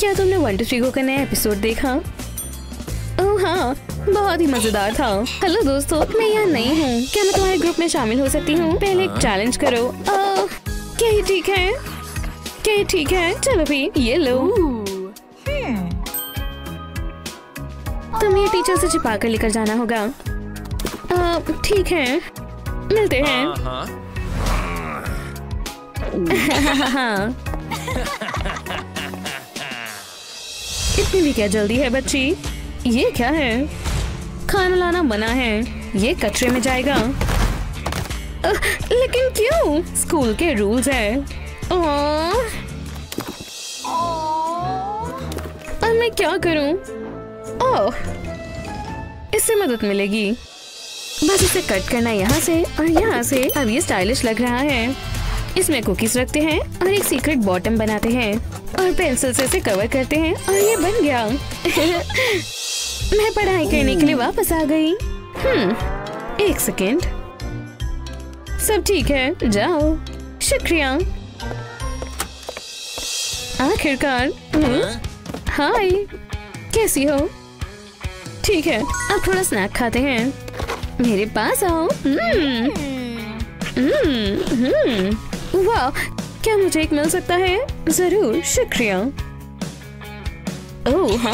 क्या तुमने 1 2 3 का नया एपिसोड देखा? ओह हाँ, बहुत ही मजेदार था। हेलो दोस्तों, मैं यहाँ नई हूँ। क्या मैं तुम्हारे ग्रुप में शामिल हो सकती हूँ? पहले एक चैलेंज करो। क्या ये ठीक है? क्या ये ठीक है? चलो भी, ये लो। तुम्हें टीचर से छिपा कर लेकर जाना होगा। ठीक है, मिलते हैं। इतनी भी क्या जल्दी है बच्ची? ये क्या है? खाना लाना मना है, ये कचरे में जाएगा। लेकिन क्यों? स्कूल के रूल्स है। अब मैं क्या करूं? ओह, इससे मदद मिलेगी। बस इसे कट करना यहाँ से और यहाँ से। अब ये स्टाइलिश लग रहा है। इसमें कुकीज रखते हैं और एक सीक्रेट बॉटम बनाते हैं और पेंसिल से इसे कवर करते हैं और ये बन गया। मैं पढ़ाई करने के लिए वापस आ गई। एक सेकेंड, सब ठीक है, जाओ। शुक्रिया। आखिरकार। हाय, कैसी हो? ठीक है, अब थोड़ा स्नैक खाते हैं। मेरे पास आओ। वाह, क्या मुझे एक मिल सकता है? जरूर, शुक्रिया। ओह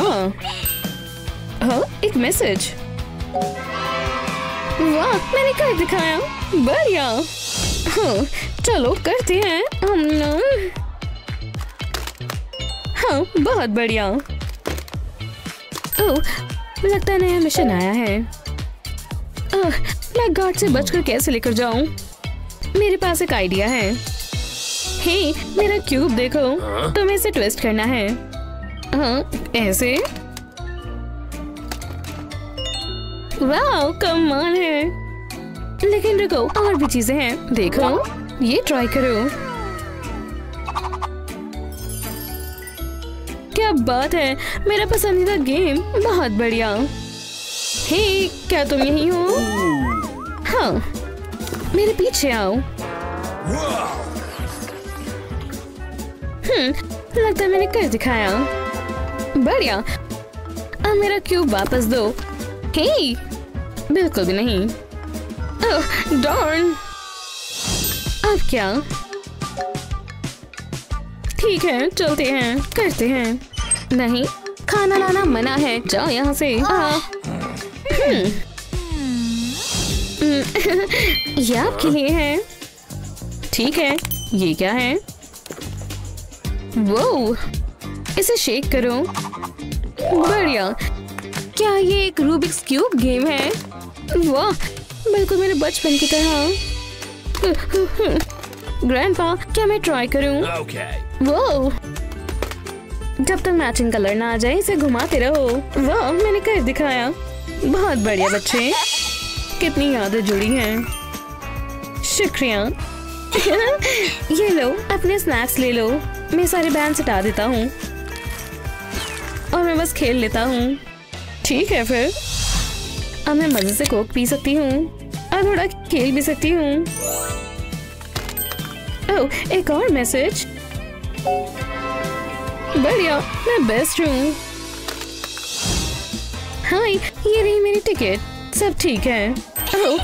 हाँ, एक मैसेज। वाह, मैंने कर दिखाया। बढ़िया। हाँ, चलो करते हैं। हाँ, बहुत बढ़िया। ओह, लगता है नया मिशन आया है। मैं गार्ड से बचकर कैसे लेकर जाऊं? मेरे पास एक आइडिया है। हे, मेरा क्यूब देखो। तुम्हें इसे ट्विस्ट करना है। हाँ, ऐसे। वाह, कमाल है। लेकिन रुको, और भी चीजें हैं। देखो, ये ट्राई करो। क्या बात है, मेरा पसंदीदा गेम। बहुत बढ़िया। हे, क्या तुम यहीं हो? हाँ, मेरे पीछे आओ। लगता है मैंने कर दिखाया। बढ़िया। अब मेरा क्यूब वापस दो। हे, बिल्कुल भी नहीं। ओह, डॉर्न। अब क्या? ठीक है, चलते हैं, करते हैं। नहीं, खाना लाना मना है, जाओ यहाँ से। ये आपके लिए है। ठीक है, ये क्या है? वो, इसे शेक करो। बढ़िया। क्या ये एक रूबिक्स क्यूब गेम है? वाह, बिल्कुल मेरे बचपन की तरह। ग्रैंडपा, क्या मैं ट्राई करूं? वो, जब तक मैचिंग कलर ना आ जाए इसे घुमाते रहो। वाह, मैंने कर दिखाया। बहुत बढ़िया बच्चे, कितनी यादें जुड़ी हैं। शुक्रिया। ये लो, अपने स्नैक्स ले लो। मैं सारे बैंड हटा देता हूँ और मैं बस खेल लेता हूँ। ठीक है फिर। अब मैं मजे से कोक पी सकती हूँ और थोड़ा खेल भी सकती हूँ। ओह, एक और मैसेज। बढ़िया, मैं बेस्ट हूँ। हाय, ये रही मेरी टिकट। सब ठीक है। ओह,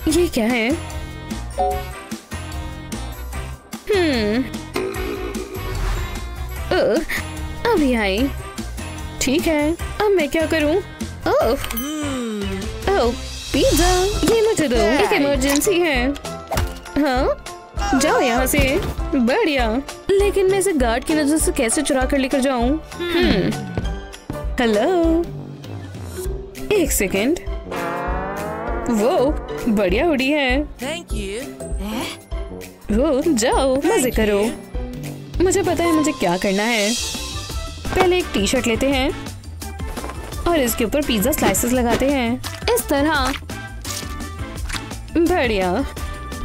ये क्या है? अभी आई। ठीक है, अब मैं क्या करूं? ओह, पिज्जा, ये मुझे दो। एक इमरजेंसी है। हाँ, जाओ यहाँ से। बढ़िया। लेकिन मैं इसे गार्ड की नजर से कैसे चुरा कर लेकर जाऊं? हेलो, एक सेकेंड। वो बढ़िया हुडी है। Thank you. वो, जाओ मजे करो। मुझे पता है मुझे क्या करना है। पहले एक टी शर्ट लेते हैं और इसके ऊपर पिज्जा स्लाइसेस लगाते हैं, इस तरह। बढ़िया।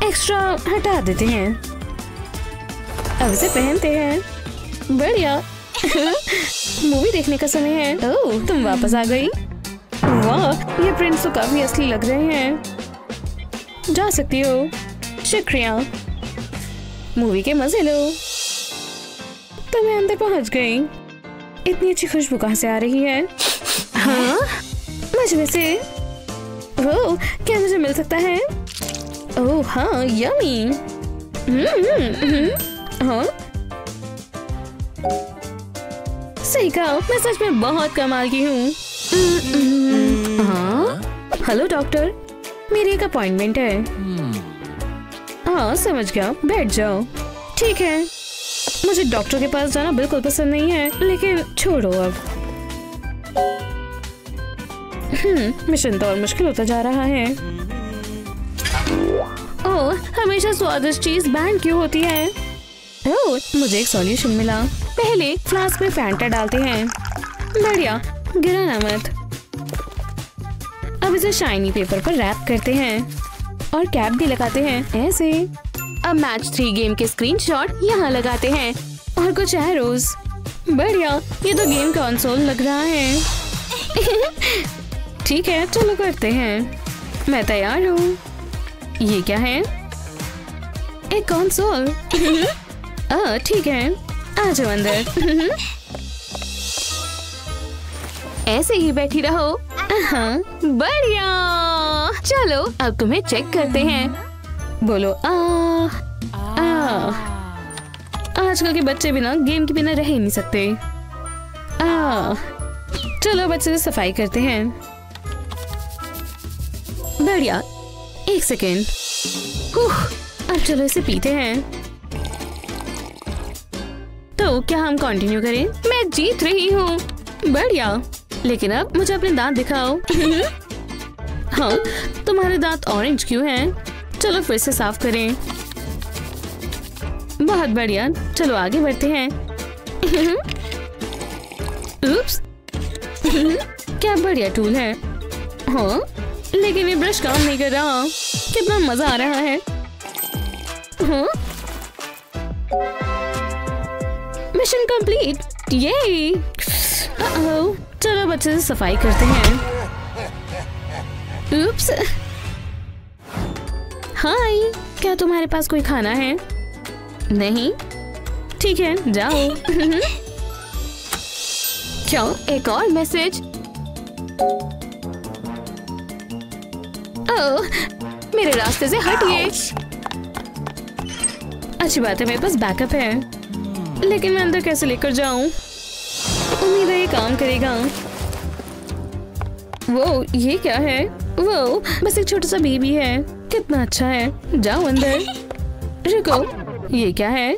एक्स्ट्रा हटा देते हैं। अब इसे पहनते हैं। बढ़िया। मूवी देखने का समय है। ओह, तुम वापस आ गई। वाह, ये प्रिंट्स तो काफी असली लग रहे हैं। जा सकती हो। शुक्रिया। मूवी के मजे लो। तो मैं अंदर पहुंच गई। इतनी अच्छी खुशबू कहाँ से आ रही है? हाँ, मजमे से। ओह, क्या मुझे मिल सकता है? ओह हाँ, यम्मी। हाँ, सही कहा, मैं सच में बहुत कमाल की हूँ। हाँ, हेलो डॉक्टर, मेरी एक अपॉइंटमेंट है। हाँ समझ गया, बैठ जाओ। ठीक है, मुझे डॉक्टर के पास जाना बिल्कुल पसंद नहीं है, लेकिन छोड़ो अब। मिशन तो और मुश्किल होता जा रहा है। ओह, हमेशा स्वादिष्ट चीज बैन क्यों होती है? ओह, मुझे एक सॉल्यूशन मिला। पहले फ्लास्क में फैंटा डालते हैं। बढ़िया, गिराना मत। अब इसे शाइनी पेपर पर रैप करते हैं और कैप भी लगाते हैं ऐसे। अब मैच 3 गेम के स्क्रीनशॉट यहाँ लगाते हैं और कुछ एरोज। बढ़िया, ये तो गेम कंसोल लग रहा है। ठीक है, चलो करते हैं। मैं तैयार हूँ। ये क्या है? एक कंसोल। ठीक है, आ जाओ अंदर। ऐसे ही बैठी रहो। हाँ, बढ़िया। चलो अब तुम्हें चेक करते हैं। बोलो आ। आजकल के बच्चे बिना गेम के बिना रह ही नहीं सकते। चलो बच्चे से सफाई करते हैं। बढ़िया, 1 सेकेंड। अब चलो इसे पीते हैं। तो क्या हम कंटिन्यू करें? मैं जीत रही हूँ। बढ़िया, लेकिन अब मुझे अपने दांत दिखाओ। हाँ, तुम्हारे दांत ऑरेंज क्यों हैं? चलो फिर से साफ करें। बहुत बढ़िया, चलो आगे बढ़ते हैं। उप्स, क्या बढ़िया टूल है। हाँ, लेकिन ये ब्रश काम नहीं कर रहा। कितना मजा आ रहा है। हाँ? Mission complete. ये चलो बच्चे से सफाई करते हैं। उप्स। हाय, क्या तुम्हारे पास कोई खाना है? नहीं? ठीक है, जाओ। क्या एक और मैसेज? ओह, मेरे रास्ते से हटिए। अच्छी बात है, मेरे पास बैकअप है, लेकिन मैं अंदर कैसे लेकर जाऊं? उम्मीद है ये काम करेगा। वो ये क्या है? वो बस एक छोटा सा बेबी है। कितना अच्छा है। जाओ अंदर। रुको, ये क्या है?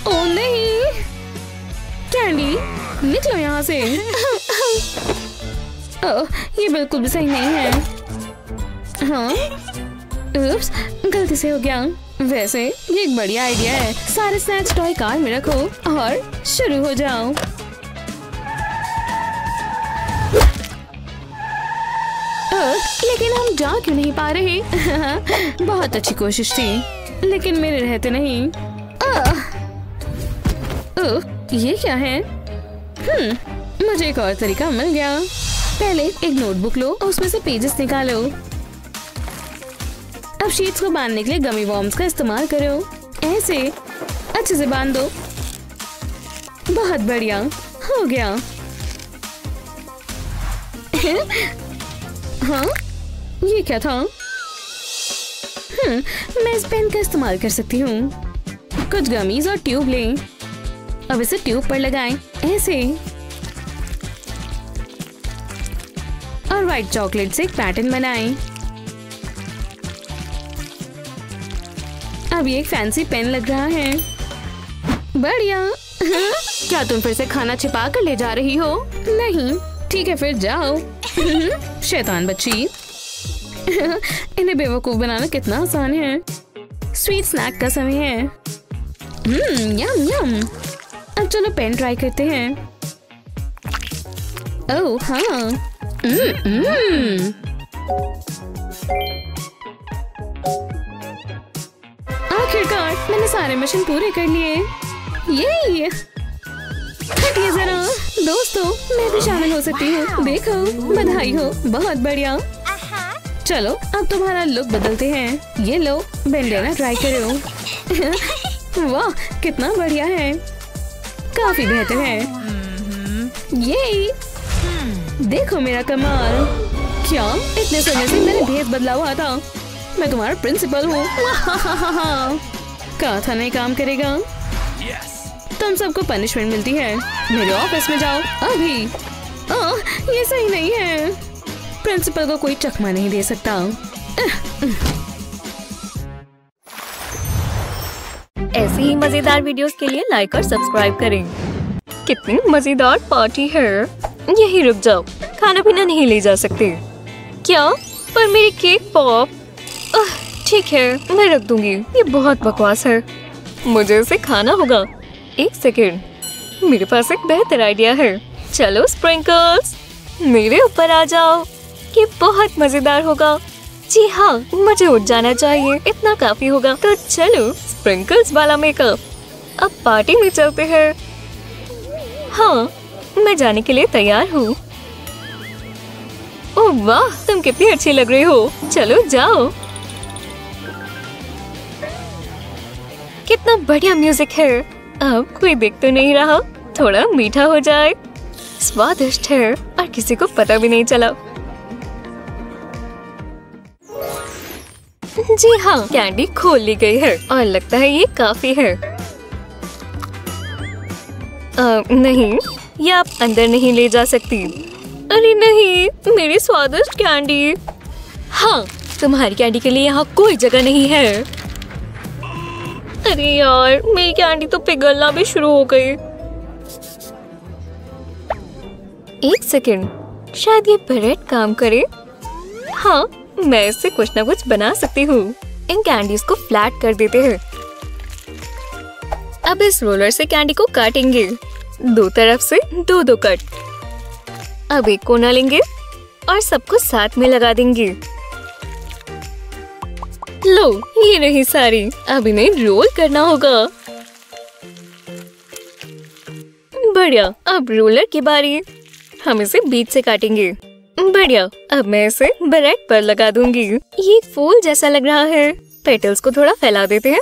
ओह नहीं, कैंडी, निकलो यहाँ से। ओह, ये बिल्कुल भी सही नहीं है। हाँ, उप्स, गलती से हो गया। वैसे ये एक बढ़िया आइडिया है। सारे स्नैक्स टॉय कार में रखो और शुरू हो जाओ। लेकिन हम जा क्यों नहीं पा रहे? बहुत अच्छी कोशिश थी, लेकिन मेरे रहते नहीं। ये क्या है? मुझे एक और तरीका मिल गया। पहले एक नोटबुक लो और उसमें से पेजेस निकालो। अब शीट्स को बांधने के लिए गमी वॉर्म्स का इस्तेमाल करो। ऐसे अच्छे से बांध दो। बहुत बढ़िया, हो गया। हाँ, ये क्या था? मैं इस पेन का इस्तेमाल कर सकती हूँ। कुछ गमीज और ट्यूब लें। अब इसे ट्यूब पर लगाएं, ऐसे। और व्हाइट चॉकलेट से एक पैटर्न बनाएं। अब ये एक फैंसी पेन लग रहा है। बढ़िया। क्या तुम फिर से खाना छिपा कर ले जा रही हो? नहीं। ठीक है, फिर जाओ। शैतान बच्ची। इन्हें बेवकूफ बनाना कितना आसान है। स्वीट स्नैक का समय है। यम यम। अब चलो पेन ट्राई करते हैं। ओह हाँ। आखिरकार मैंने सारे मिशन पूरे कर लिए। ये हटिए जरा। दोस्तों, मैं भी शामिल हो सकती हूँ। देखो, बधाई हो, बहुत बढ़िया। चलो अब तुम्हारा लुक बदलते हैं। ये लो, बेंडेना ट्राई करो। वाह, कितना बढ़िया है। काफी बेहतर है। ये देखो मेरा कमाल। क्या इतने समय से मैंने भेस बदला हुआ था? मैं तुम्हारा प्रिंसिपल हूँ। कहा था नहीं काम करेगा। तुम सबको पनिशमेंट मिलती है। मेरे ऑफिस में जाओ अभी। ये सही नहीं है। प्रिंसिपल को कोई चकमा नहीं दे सकता। ऐसी ही मजेदार वीडियोस के लिए लाइक और सब्सक्राइब करें। कितनी मजेदार पार्टी है। यहीं रुक जाओ, खाना पीना नहीं ले जा सकते क्या? पर मेरी केक पॉप। ठीक है, मैं रख दूंगी। ये बहुत बकवास है, मुझे इसे खाना होगा। एक सेकेंड, मेरे पास एक बेहतर आइडिया है। चलो स्प्रिंकल्स, मेरे ऊपर आ जाओ। ये बहुत मजेदार होगा। जी हाँ, मुझे उठ जाना चाहिए, इतना काफी होगा। तो चलो स्प्रिंकल्स वाला मेकअप। अब पार्टी में चलते हैं। हाँ, मैं जाने के लिए तैयार हूँ। ओह वाह, तुम कितनी अच्छी लग रही हो। चलो जाओ। कितना बढ़िया म्यूजिक है। अब कोई देख तो नहीं रहा। थोड़ा मीठा हो जाए। स्वादिष्ट है और किसी को पता भी नहीं चला। जी हाँ, कैंडी खोल ली गई है और लगता है ये काफी है। नहीं, ये आप अंदर नहीं ले जा सकती। अरे नहीं, मेरी स्वादिष्ट कैंडी। हाँ, तुम्हारी कैंडी के लिए यहाँ कोई जगह नहीं है। अरे यार, मेरी कैंडी तो पिघलना भी शुरू हो गई। एक सेकेंड, शायद ये ब्रेड काम करे। हाँ, मैं इससे कुछ ना कुछ बना सकती हूँ। इन कैंडीज को फ्लैट कर देते हैं। अब इस रोलर से कैंडी को काटेंगे। दो तरफ से दो दो कट। अब एक कोना लेंगे और सबको साथ में लगा देंगे। लो, ये रही सारी। अब इन्हें रोल करना होगा। बढ़िया, अब रोलर की बारी। हम इसे बीच से काटेंगे। बढ़िया, अब मैं इसे ब्रेड पर लगा दूंगी। ये एक फूल जैसा लग रहा है। पेटल्स को थोड़ा फैला देते हैं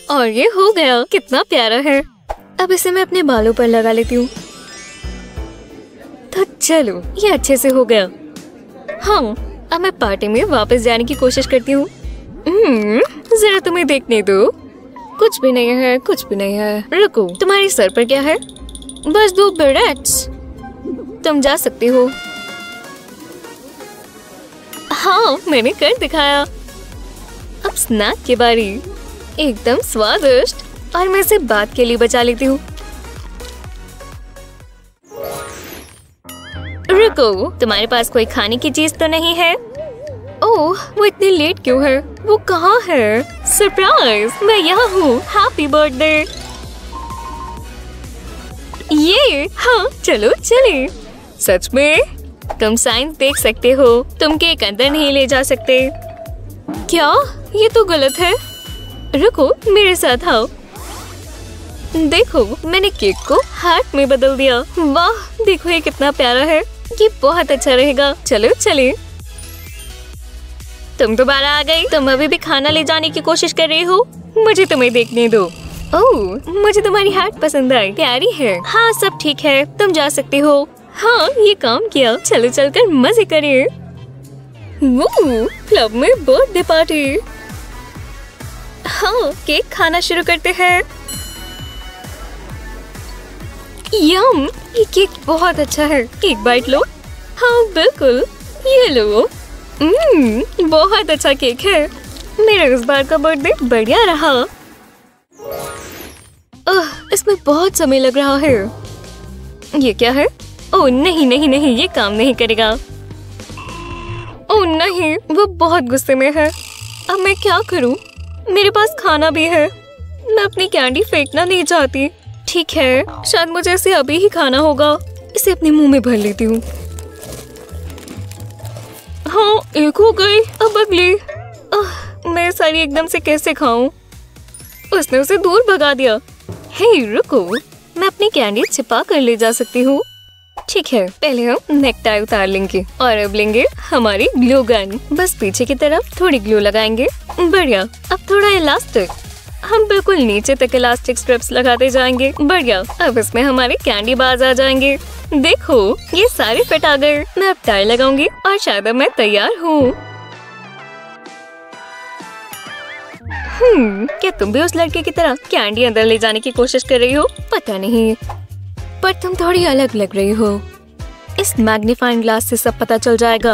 और ये हो गया। कितना प्यारा है। अब इसे मैं अपने बालों पर लगा लेती हूँ। तो चलो, ये अच्छे से हो गया। हाँ, अब मैं पार्टी में वापस जाने की कोशिश करती हूँ। जरा तुम्हें देखने दो। कुछ भी नहीं है, कुछ भी नहीं है। रुको, तुम्हारे सर पर क्या है? बस 2 ब्रेड्स। तुम जा सकती हो। हाँ, मैंने कर दिखाया। अब स्नैक की बारी। एकदम स्वादिष्ट। और मैं इसे बाद के लिए बचा लेती हूँ। रुको, तुम्हारे पास कोई खाने की चीज तो नहीं है? ओह, वो इतनी लेट क्यों है? वो कहाँ है? सरप्राइज, मैं यहाँ हूँ। Happy birthday. ये, हाँ, चलो चले। सच में? तुम साइंस देख सकते हो। तुम केक अंदर नहीं ले जा सकते। क्या? ये तो गलत है। रुको, मेरे साथ आओ। देखो, मैंने केक को हार्ट में बदल दिया। वाह, देखो ये कितना प्यारा है। ये बहुत अच्छा रहेगा। चलो चले। तुम दोबारा आ गई। तुम अभी भी खाना ले जाने की कोशिश कर रही हो। मुझे तुम्हें देखने दो। ओह, मुझे तुम्हारी हार्ट पसंद आई। प्यारी है। हाँ, सब ठीक है, तुम जा सकती हो। हाँ, ये काम किया। चलो चलकर मजे करिए। क्लब में बर्थडे पार्टी। हाँ, केक खाना शुरू करते हैं। यम, ये केक बहुत अच्छा है। एक बाइट लो। हाँ बिल्कुल, ये लो। बहुत अच्छा केक है। मेरा इस बार का बर्थडे बढ़िया रहा। इसमें बहुत समय लग रहा है। ये क्या है? ओह नहीं नहीं नहीं, ये काम नहीं करेगा। ओह नहीं, वो बहुत गुस्से में है। अब मैं क्या करूं? मेरे पास खाना भी है। मैं अपनी कैंडी फेंकना नहीं चाहती। ठीक है, शायद मुझे इसे अभी ही खाना होगा। इसे अपने मुंह में भर लेती हूँ। हाँ, एक हो गई। अब अगली। मैं सारी एकदम से कैसे खाऊं? उसने उसे दूर भगा दिया। हे रुको, मैं अपनी कैंडी छिपा कर ले जा सकती हूँ। ठीक है, पहले हम नेकटाई उतार लेंगे और अब लेंगे हमारी ग्लू गन। बस पीछे की तरफ थोड़ी ग्लू लगाएंगे। बढ़िया, अब थोड़ा इलास्टिक। हम बिल्कुल नीचे तक इलास्टिक स्ट्रिप्स लगाते जाएंगे। बढ़िया, अब इसमें हमारे कैंडी बार्स आ जाएंगे। देखो, ये सारे फिट आ गए। मैं अब टाई लगाऊंगी और शायद अब मैं तैयार हूँ। क्या तुम भी उस लड़के की तरह कैंडी अंदर ले जाने की कोशिश कर रही हो? पता नहीं, पर तुम थोड़ी अलग लग रही हो। इस मैग्नीफाइंग ग्लास से सब पता चल जाएगा।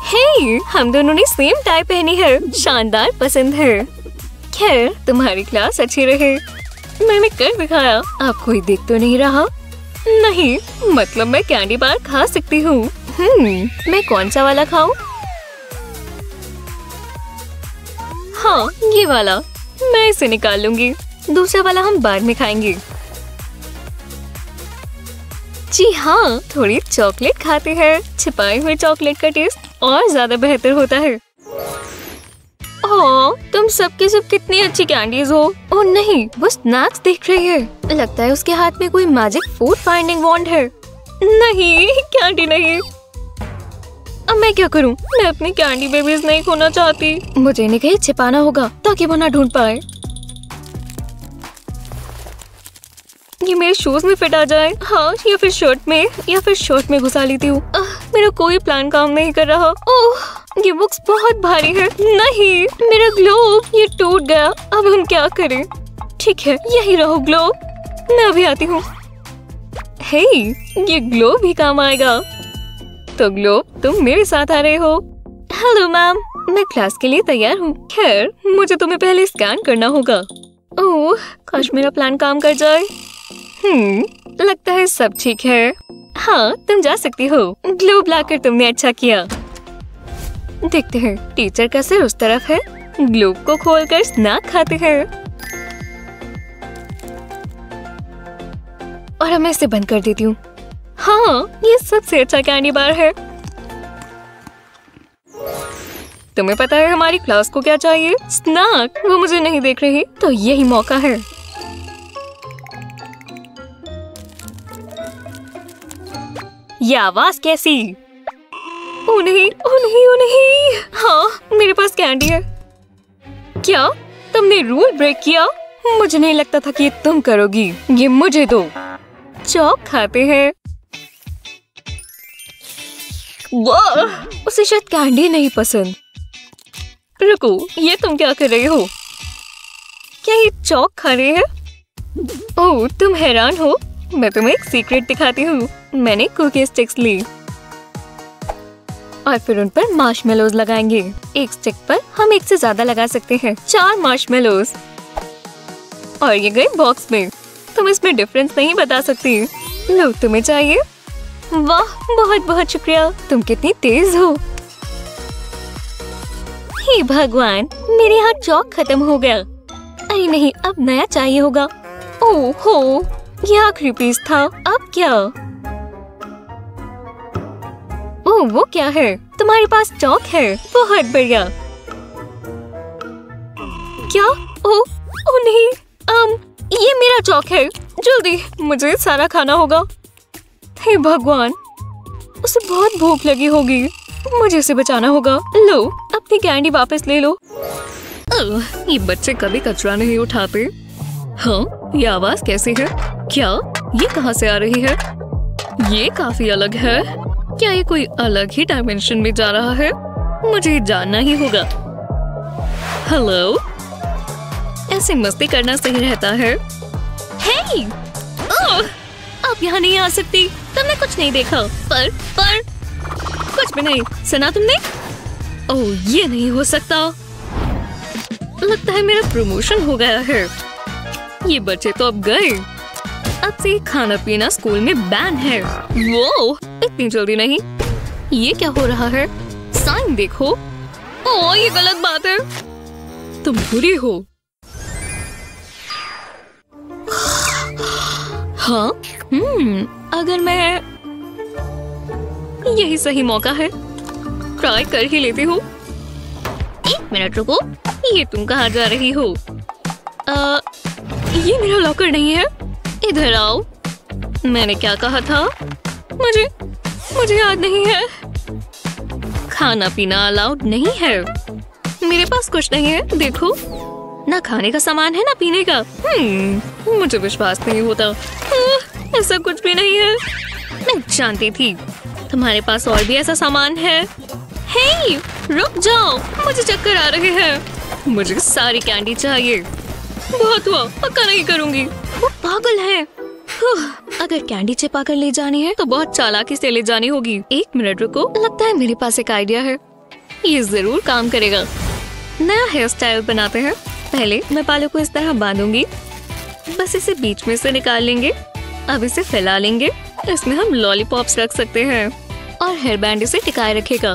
हे, हम दोनों ने सेम टाई पहनी है। शानदार, पसंद है। खैर, तुम्हारी क्लास अच्छी रहे। मैंने कर दिखाया। अब कोई देख तो नहीं रहा? नहीं, मतलब मैं कैंडी बार खा सकती हूँ। मैं कौन सा वाला खाऊं? हाँ, ये वाला। मैं इसे निकाल लूंगी। दूसरा वाला हम बाद में खाएंगे। जी हाँ, थोड़ी चॉकलेट खाते हैं। छिपाए हुए चॉकलेट का टेस्ट और ज्यादा बेहतर होता है। ओह, तुम सबके सब कितनी अच्छी कैंडीज हो। ओह नहीं, वो स्नैक्स देख रही है। लगता है उसके हाथ में कोई मैजिक फूड फाइंडिंग वॉन्ड है। नहीं, कैंडी नहीं। अब मैं क्या करूं? मैं अपनी कैंडी बेबीज नहीं खोना चाहती। मुझे इन्हें कहीं छिपाना होगा ताकि वो ना ढूंढ पाए। ये मेरे शूज में फिट आ जाए। हाँ, या फिर शर्ट में घुसा लेती हूँ। मेरा कोई प्लान काम नहीं कर रहा। ओह, ये बुक्स बहुत भारी है। नहीं, मेरा ग्लोब, ये टूट गया। अब हम क्या करें? ठीक है, यही रहो ग्लोब। मैं अभी आती हूँ। हे, ये ग्लोब भी काम आएगा। तो ग्लोब, तुम मेरे साथ आ रहे हो? हेलो मैम, मैं क्लास के लिए तैयार हूँ। खैर, मुझे तुम्हें पहले स्कैन करना होगा। ओह, काश मेरा प्लान काम कर जाए। लगता है सब ठीक है। हाँ, तुम जा सकती हो। ग्लोब लाकर तुमने अच्छा किया। देखते हैं, टीचर का सिर उस तरफ है। ग्लोब को खोलकर स्नैक खाते हैं। और अब मैं इसे बंद कर देती हूँ। हाँ, ये सबसे अच्छा कैंडी बार है। तुम्हें पता है हमारी क्लास को क्या चाहिए? स्नैक। वो मुझे नहीं देख रही, तो यही मौका है। ये आवाज कैसी? ओ नहीं, ओ नहीं, ओ नहीं। हाँ, मेरे पास कैंडी है। क्या तुमने रूल ब्रेक किया? मुझे नहीं लगता था कि ये तुम करोगी। ये मुझे दो। चॉक खाते हैं। वाह, उसे शायद कैंडी नहीं पसंद। रुको, ये तुम क्या कर रही हो? क्या ये चॉक खा रहे हैं? ओह, तुम हैरान हो? मैं तुम्हें एक सीक्रेट दिखाती हूँ। मैंने कुकी स्टिक्स ली और फिर उन पर मार्शमेलोज लगाएंगे। एक स्टिक पर हम एक से ज्यादा लगा सकते हैं। 4 मार्शमेलोज। और ये गए बॉक्स में। तुम इसमें डिफरेंस नहीं बता सकती। लो, तुम्हें चाहिए? वाह, बहुत बहुत शुक्रिया। तुम कितनी तेज हो। हे भगवान, मेरे यहाँ चॉक खत्म हो गया। अरे नहीं, अब नया चाहिए होगा। ओह हो, ये आखिरी पीस था। अब क्या? ओह, वो क्या है? तुम्हारे पास चॉक है। बहुत बढ़िया। क्या? ओह नहीं, ये मेरा चॉक है। जल्दी, मुझे सारा खाना होगा। हे भगवान, उसे बहुत भूख लगी होगी। मुझे उसे बचाना होगा। लो, अपनी कैंडी वापस ले लो। ये बच्चे कभी कचरा नहीं उठाते। हाँ, ये आवाज कैसी है? क्या ये कहाँ से आ रही है? ये काफी अलग है। क्या ये कोई अलग ही डायमेंशन में जा रहा है? मुझे जानना ही होगा। हेलो, ऐसे मस्ती करना सही रहता है। हे, आप यहाँ नहीं आ सकती। तुमने कुछ नहीं देखा। पर कुछ भी नहीं सुना तुमने? ओह, ये नहीं हो सकता। लगता है मेरा प्रमोशन हो गया है। ये बच्चे तो अब गए। अब से खाना पीना स्कूल में बैन है। वो इतनी जल्दी नहीं। ये क्या हो रहा है? साइन देखो। ओह, ये गलत बात है। तुम बुरी हो। हाँ, अगर मैं, यही सही मौका है। ट्राई कर ही लेती हूँ। 1 मिनट रुको। ये तुम कहाँ जा रही हो? ये मेरा लॉकर नहीं है। इधर आओ। मैंने क्या कहा था? मुझे याद नहीं है। खाना पीना अलाउड नहीं है। मेरे पास कुछ नहीं है। देखो, ना खाने का सामान है ना पीने का। मुझे विश्वास नहीं होता। ऐसा कुछ भी नहीं है। मैं जानती थी तुम्हारे पास और भी ऐसा सामान है। हे, रुक जाओ, मुझे चक्कर आ रहे हैं। मुझे सारी कैंडी चाहिए। बहुत हुआ, पक्का नहीं करूंगी। वो पागल है। अगर कैंडी छिपा कर ले जानी है तो बहुत चालाकी से ले जानी होगी। 1 मिनट रुको, लगता है मेरे पास एक आइडिया है। ये जरूर काम करेगा। नया हेयर स्टाइल बनाते हैं। पहले मैं बालों को इस तरह बांधूंगी, बस इसे बीच में से निकाल लेंगे। अब इसे फैला लेंगे। इसमें हम लॉलीपॉप्स रख सकते हैं और हेयर बैंड इसे टिकाए रखेगा।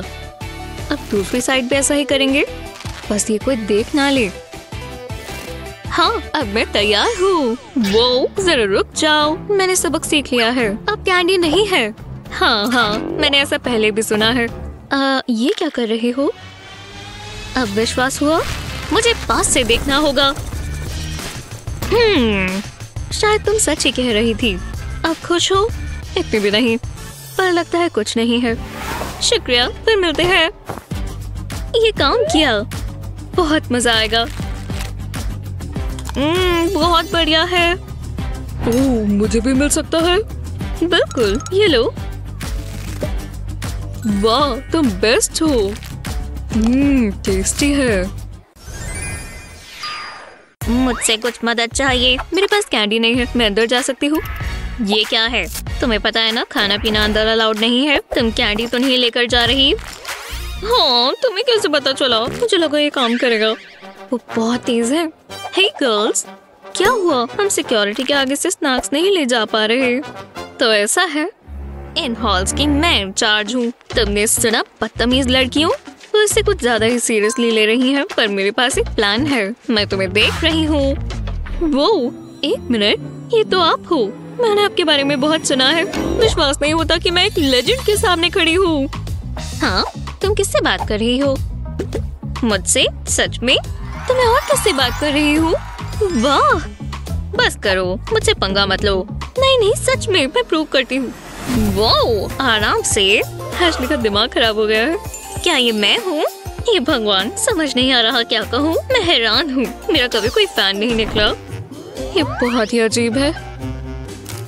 अब दूसरी साइड भी ऐसा ही करेंगे, बस ये कोई देख ना ले। हाँ, अब मैं तैयार हूँ। वो जरा रुक जाओ, मैंने सबक सीख लिया है। अब कैंडी नहीं है। हाँ, मैंने ऐसा पहले भी सुना है। ये क्या कर रहे हो? अब विश्वास हुआ? मुझे पास से देखना होगा। शायद तुम सच ही कह रही थी। अब खुश हो? इतनी भी नहीं, पर लगता है कुछ नहीं है। शुक्रिया, फिर मिलते हैं। ये काम किया, बहुत मजा आएगा। बहुत बढ़िया है। ओह, मुझे भी मिल सकता है। बिल्कुल, ये लो। वाह, तुम बेस्ट हो। टेस्टी है। मुझसे कुछ मदद चाहिए। मेरे पास कैंडी नहीं है, मैं अंदर जा सकती हूँ? ये क्या है? तुम्हें पता है ना, खाना पीना अंदर अलाउड नहीं है। तुम कैंडी तो नहीं लेकर जा रही? हाँ, तुम्हें कैसे पता चला? मुझे लगा ये काम करेगा। वो बहुत तेज है। हे गर्ल्स, क्या हुआ? हम सिक्योरिटी के आगे से स्नैक्स नहीं ले जा पा रहे। तो ऐसा है, इन हॉल्स की मैं इंचार्ज हूँ। तुमने सुना, बदतमीज लड़कियों तो इससे कुछ ज्यादा ही सीरियसली ले रही हैं, पर मेरे पास एक प्लान है। मैं तुम्हें देख रही हूँ। वो 1 मिनट, ये तो आप हो। मैंने आपके बारे में बहुत सुना है। विश्वास नहीं होता कि मैं एक लेजेंड के सामने खड़ी हूँ। हाँ, तुम किससे बात कर रही हो? मुझसे? सच में? तो मैं और किससे बात कर रही हूँ? वाह, बस करो, मुझसे पंगा मत लो। नहीं, सच में, मैं प्रूव करती हूँ। वो आराम से। हर्षनी का दिमाग खराब हो गया है। क्या ये मैं हूँ? ये भगवान, समझ नहीं आ रहा क्या कहूँ। मैं हैरान हूँ, मेरा कभी कोई फैन नहीं निकला। ये बहुत ही अजीब है।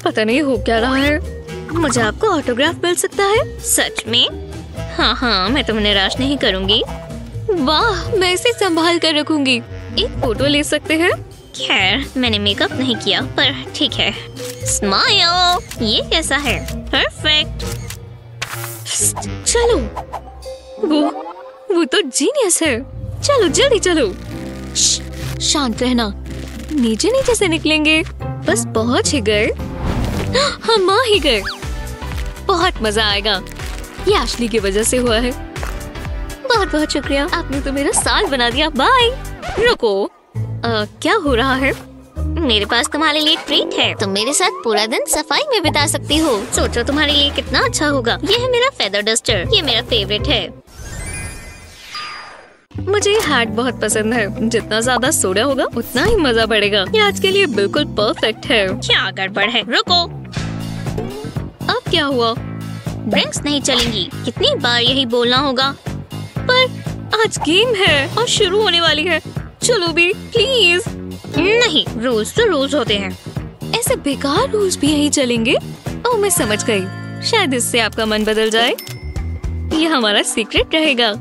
पता नहीं हो क्या रहा है। मुझे आपको ऑटोग्राफ मिल सकता है? सच में? हाँ, मैं तुम्हें निराश नहीं करूँगी। वाह, मैं इसे संभाल कर रखूंगी। एक फोटो ले सकते हैं? खैर, मैंने मेकअप नहीं किया, पर ठीक है। स्माइल, ये कैसा है? परफेक्ट। चलो, वो तो जीनियस है। चलो जल्दी चलो। शांत रहना, नीचे से निकलेंगे। बस पहुंच ही गए। हम आ ही गए। बहुत मजा आएगा। ये एशली की वजह से हुआ है। बहुत बहुत शुक्रिया, आपने तो मेरा साल बना दिया। बाय। रुको, क्या हो रहा है? मेरे पास तुम्हारे लिए ट्रीट है। तुम मेरे साथ पूरा दिन सफाई में बिता सकती हो। सोचो तुम्हारे लिए कितना अच्छा होगा। ये है मेरा फेदर डस्टर, ये मेरा फेवरेट है। मुझे ये हैट बहुत पसंद है। जितना ज्यादा सोडा होगा उतना ही मजा बढ़ेगा। ये आज के लिए बिल्कुल परफेक्ट है। क्या गड़बड़ है? रुको, अब क्या हुआ? ड्रिंक्स नहीं चलेंगी। कितनी बार यही बोलना होगा? पर आज गेम है और शुरू होने वाली है। चलो भी, प्लीज। नहीं, रूल्स तो रूल्स होते हैं। ऐसे बेकार रूल्स भी यही चलेंगे? ओह, मैं समझ गई। शायद इससे आपका मन बदल जाए। ये हमारा सीक्रेट रहेगा।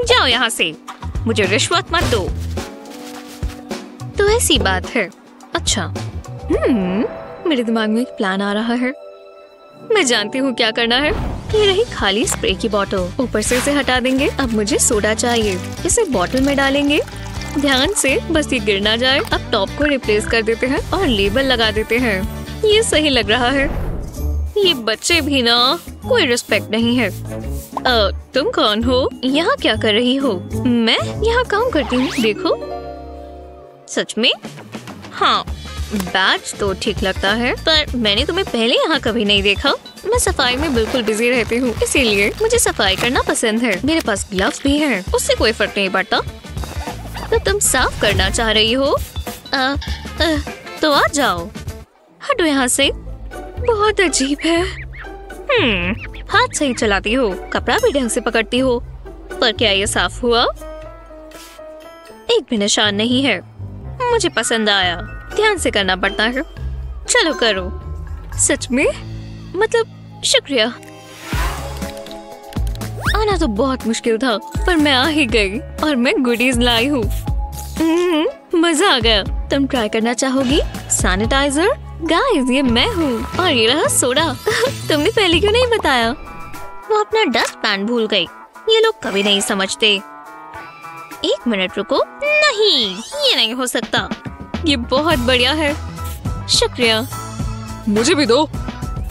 जाओ यहाँ से, मुझे रिश्वत मत दो। तो ऐसी बात है। अच्छा, मेरे दिमाग में एक प्लान आ रहा है। मैं जानती हूँ क्या करना है। ये रही खाली स्प्रे की बोतल। ऊपर से इसे हटा देंगे। अब मुझे सोडा चाहिए। इसे बोतल में डालेंगे। ध्यान से, बस ये गिर ना जाए। अब टॉप को रिप्लेस कर देते हैं और लेबल लगा देते हैं। ये सही लग रहा है। ये बच्चे भी ना, कोई रिस्पेक्ट नहीं है। तुम कौन हो? यहाँ क्या कर रही हो? मैं यहाँ काम करती हूँ। देखो। सच में? हाँ, बैच तो ठीक लगता है, पर मैंने तुम्हें पहले यहाँ कभी नहीं देखा। मैं सफाई में बिल्कुल बिजी रहती हूँ, इसीलिए मुझे सफाई करना पसंद है। मेरे पास ग्लव्स भी हैं, उससे कोई फर्क नहीं पड़ता। तो तुम साफ करना चाह रही हो? तो आ जाओ। हटो यहाँ से। बहुत अजीब है। हाथ सही चलाती हो, कपड़ा भी ढंग से पकड़ती हो, पर क्या ये साफ हुआ? एक भी निशान नहीं है। मुझे पसंद आया। ध्यान से करना पड़ता है। चलो करो। सच में? मतलब शुक्रिया। आना तो बहुत मुश्किल था, पर मैं आ ही गई और मैं गुडीज लाई हूँ। मजा आ गया। तुम ट्राई करना चाहोगी? सैनिटाइजर? गाइस, ये मैं हूँ और ये रहा सोडा। तुमने पहले क्यों नहीं बताया? वो अपना डस्ट पैन भूल गई। ये लोग कभी नहीं समझते। एक मिनट रुको। नहीं, ये नहीं हो सकता। ये बहुत बढ़िया है। शुक्रिया। मुझे भी दो।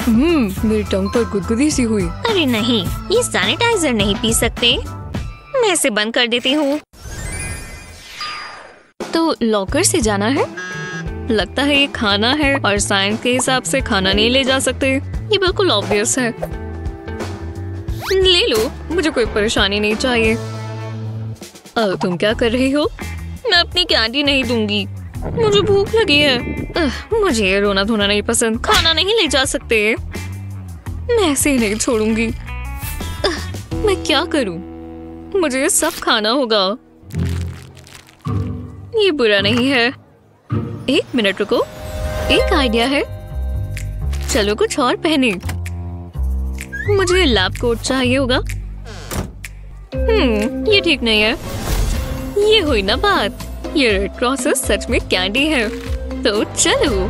मेरी टंग पर गुदगुदी सी हुई। अरे नहीं, ये सैनिटाइजर नहीं पी सकते। मैं इसे बंद कर देती हूँ। तो लॉकर से जाना है। लगता है ये खाना है और साइंस के हिसाब से खाना नहीं ले जा सकते। ये बिल्कुल ऑब्वियस है। ले लो, मुझे कोई परेशानी नहीं चाहिए। तुम क्या कर रही हो? मैं अपनी कैंडी नहीं दूंगी। मुझे भूख लगी है। मुझे ये रोना धोना नहीं पसंद। खाना नहीं ले जा सकते। मैं ऐसे ही नहीं छोड़ूंगी। मैं क्या करूं? मुझे ये सब खाना होगा। ये बुरा नहीं है। एक मिनट रुको, एक आइडिया है। चलो कुछ और पहने। मुझे लैब कोट चाहिए होगा। ये ठीक नहीं है। ये हुई ना बात। ये रेड क्रॉसेस सच में कैंडी है। तो चलो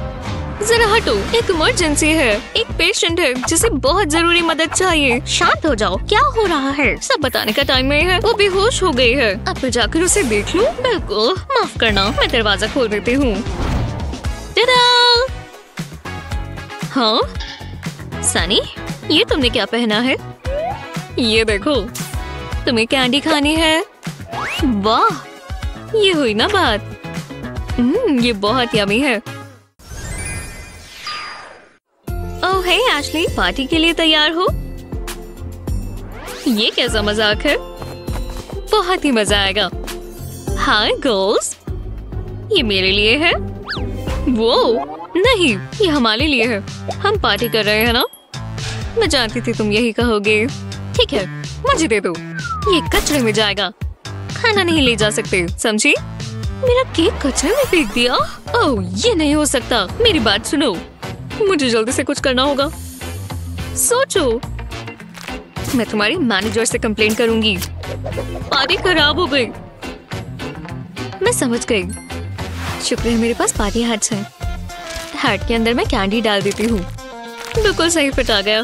जरा हटो। एक इमरजेंसी है। एक पेशेंट है जिसे बहुत जरूरी मदद चाहिए। शांत हो जाओ। क्या हो रहा है? सब बताने का टाइम नहीं है। वो बेहोश हो गई है। अब मैं जाकर उसे देख लूं? बिल्कुल, माफ करना, मैं दरवाजा खोल देती हूँ। हाँ सनी, ये तुमने क्या पहना है? ये देखो, तुम्हें कैंडी खानी है। वाह, ये हुई ना बात। ये बहुत यम्मी है। ओह हे एशली, पार्टी के लिए तैयार हो? ये कैसा मजाक है? बहुत ही मजा आएगा। हाय गर्ल्स, ये मेरे लिए है। वो नहीं, ये हमारे लिए है। हम पार्टी कर रहे हैं ना? मैं जानती थी तुम यही कहोगे। ठीक है, मुझे दे दो। ये कचरे में जाएगा। खाना नहीं ले जा सकते, समझी? मेरा केक कचरे में फेंक दिया। ओह, ये नहीं हो सकता। मेरी बात सुनो, मुझे जल्दी से कुछ करना होगा। सोचो, मैं तुम्हारी मैनेजर से कंप्लेंट करूंगी। पार्टी खराब हो गई। मैं समझ गई। शुक्र है मेरे पास पार्टी हैट्स हैं। हैट के अंदर मैं कैंडी डाल देती हूँ। बिल्कुल सही फिट आ गया।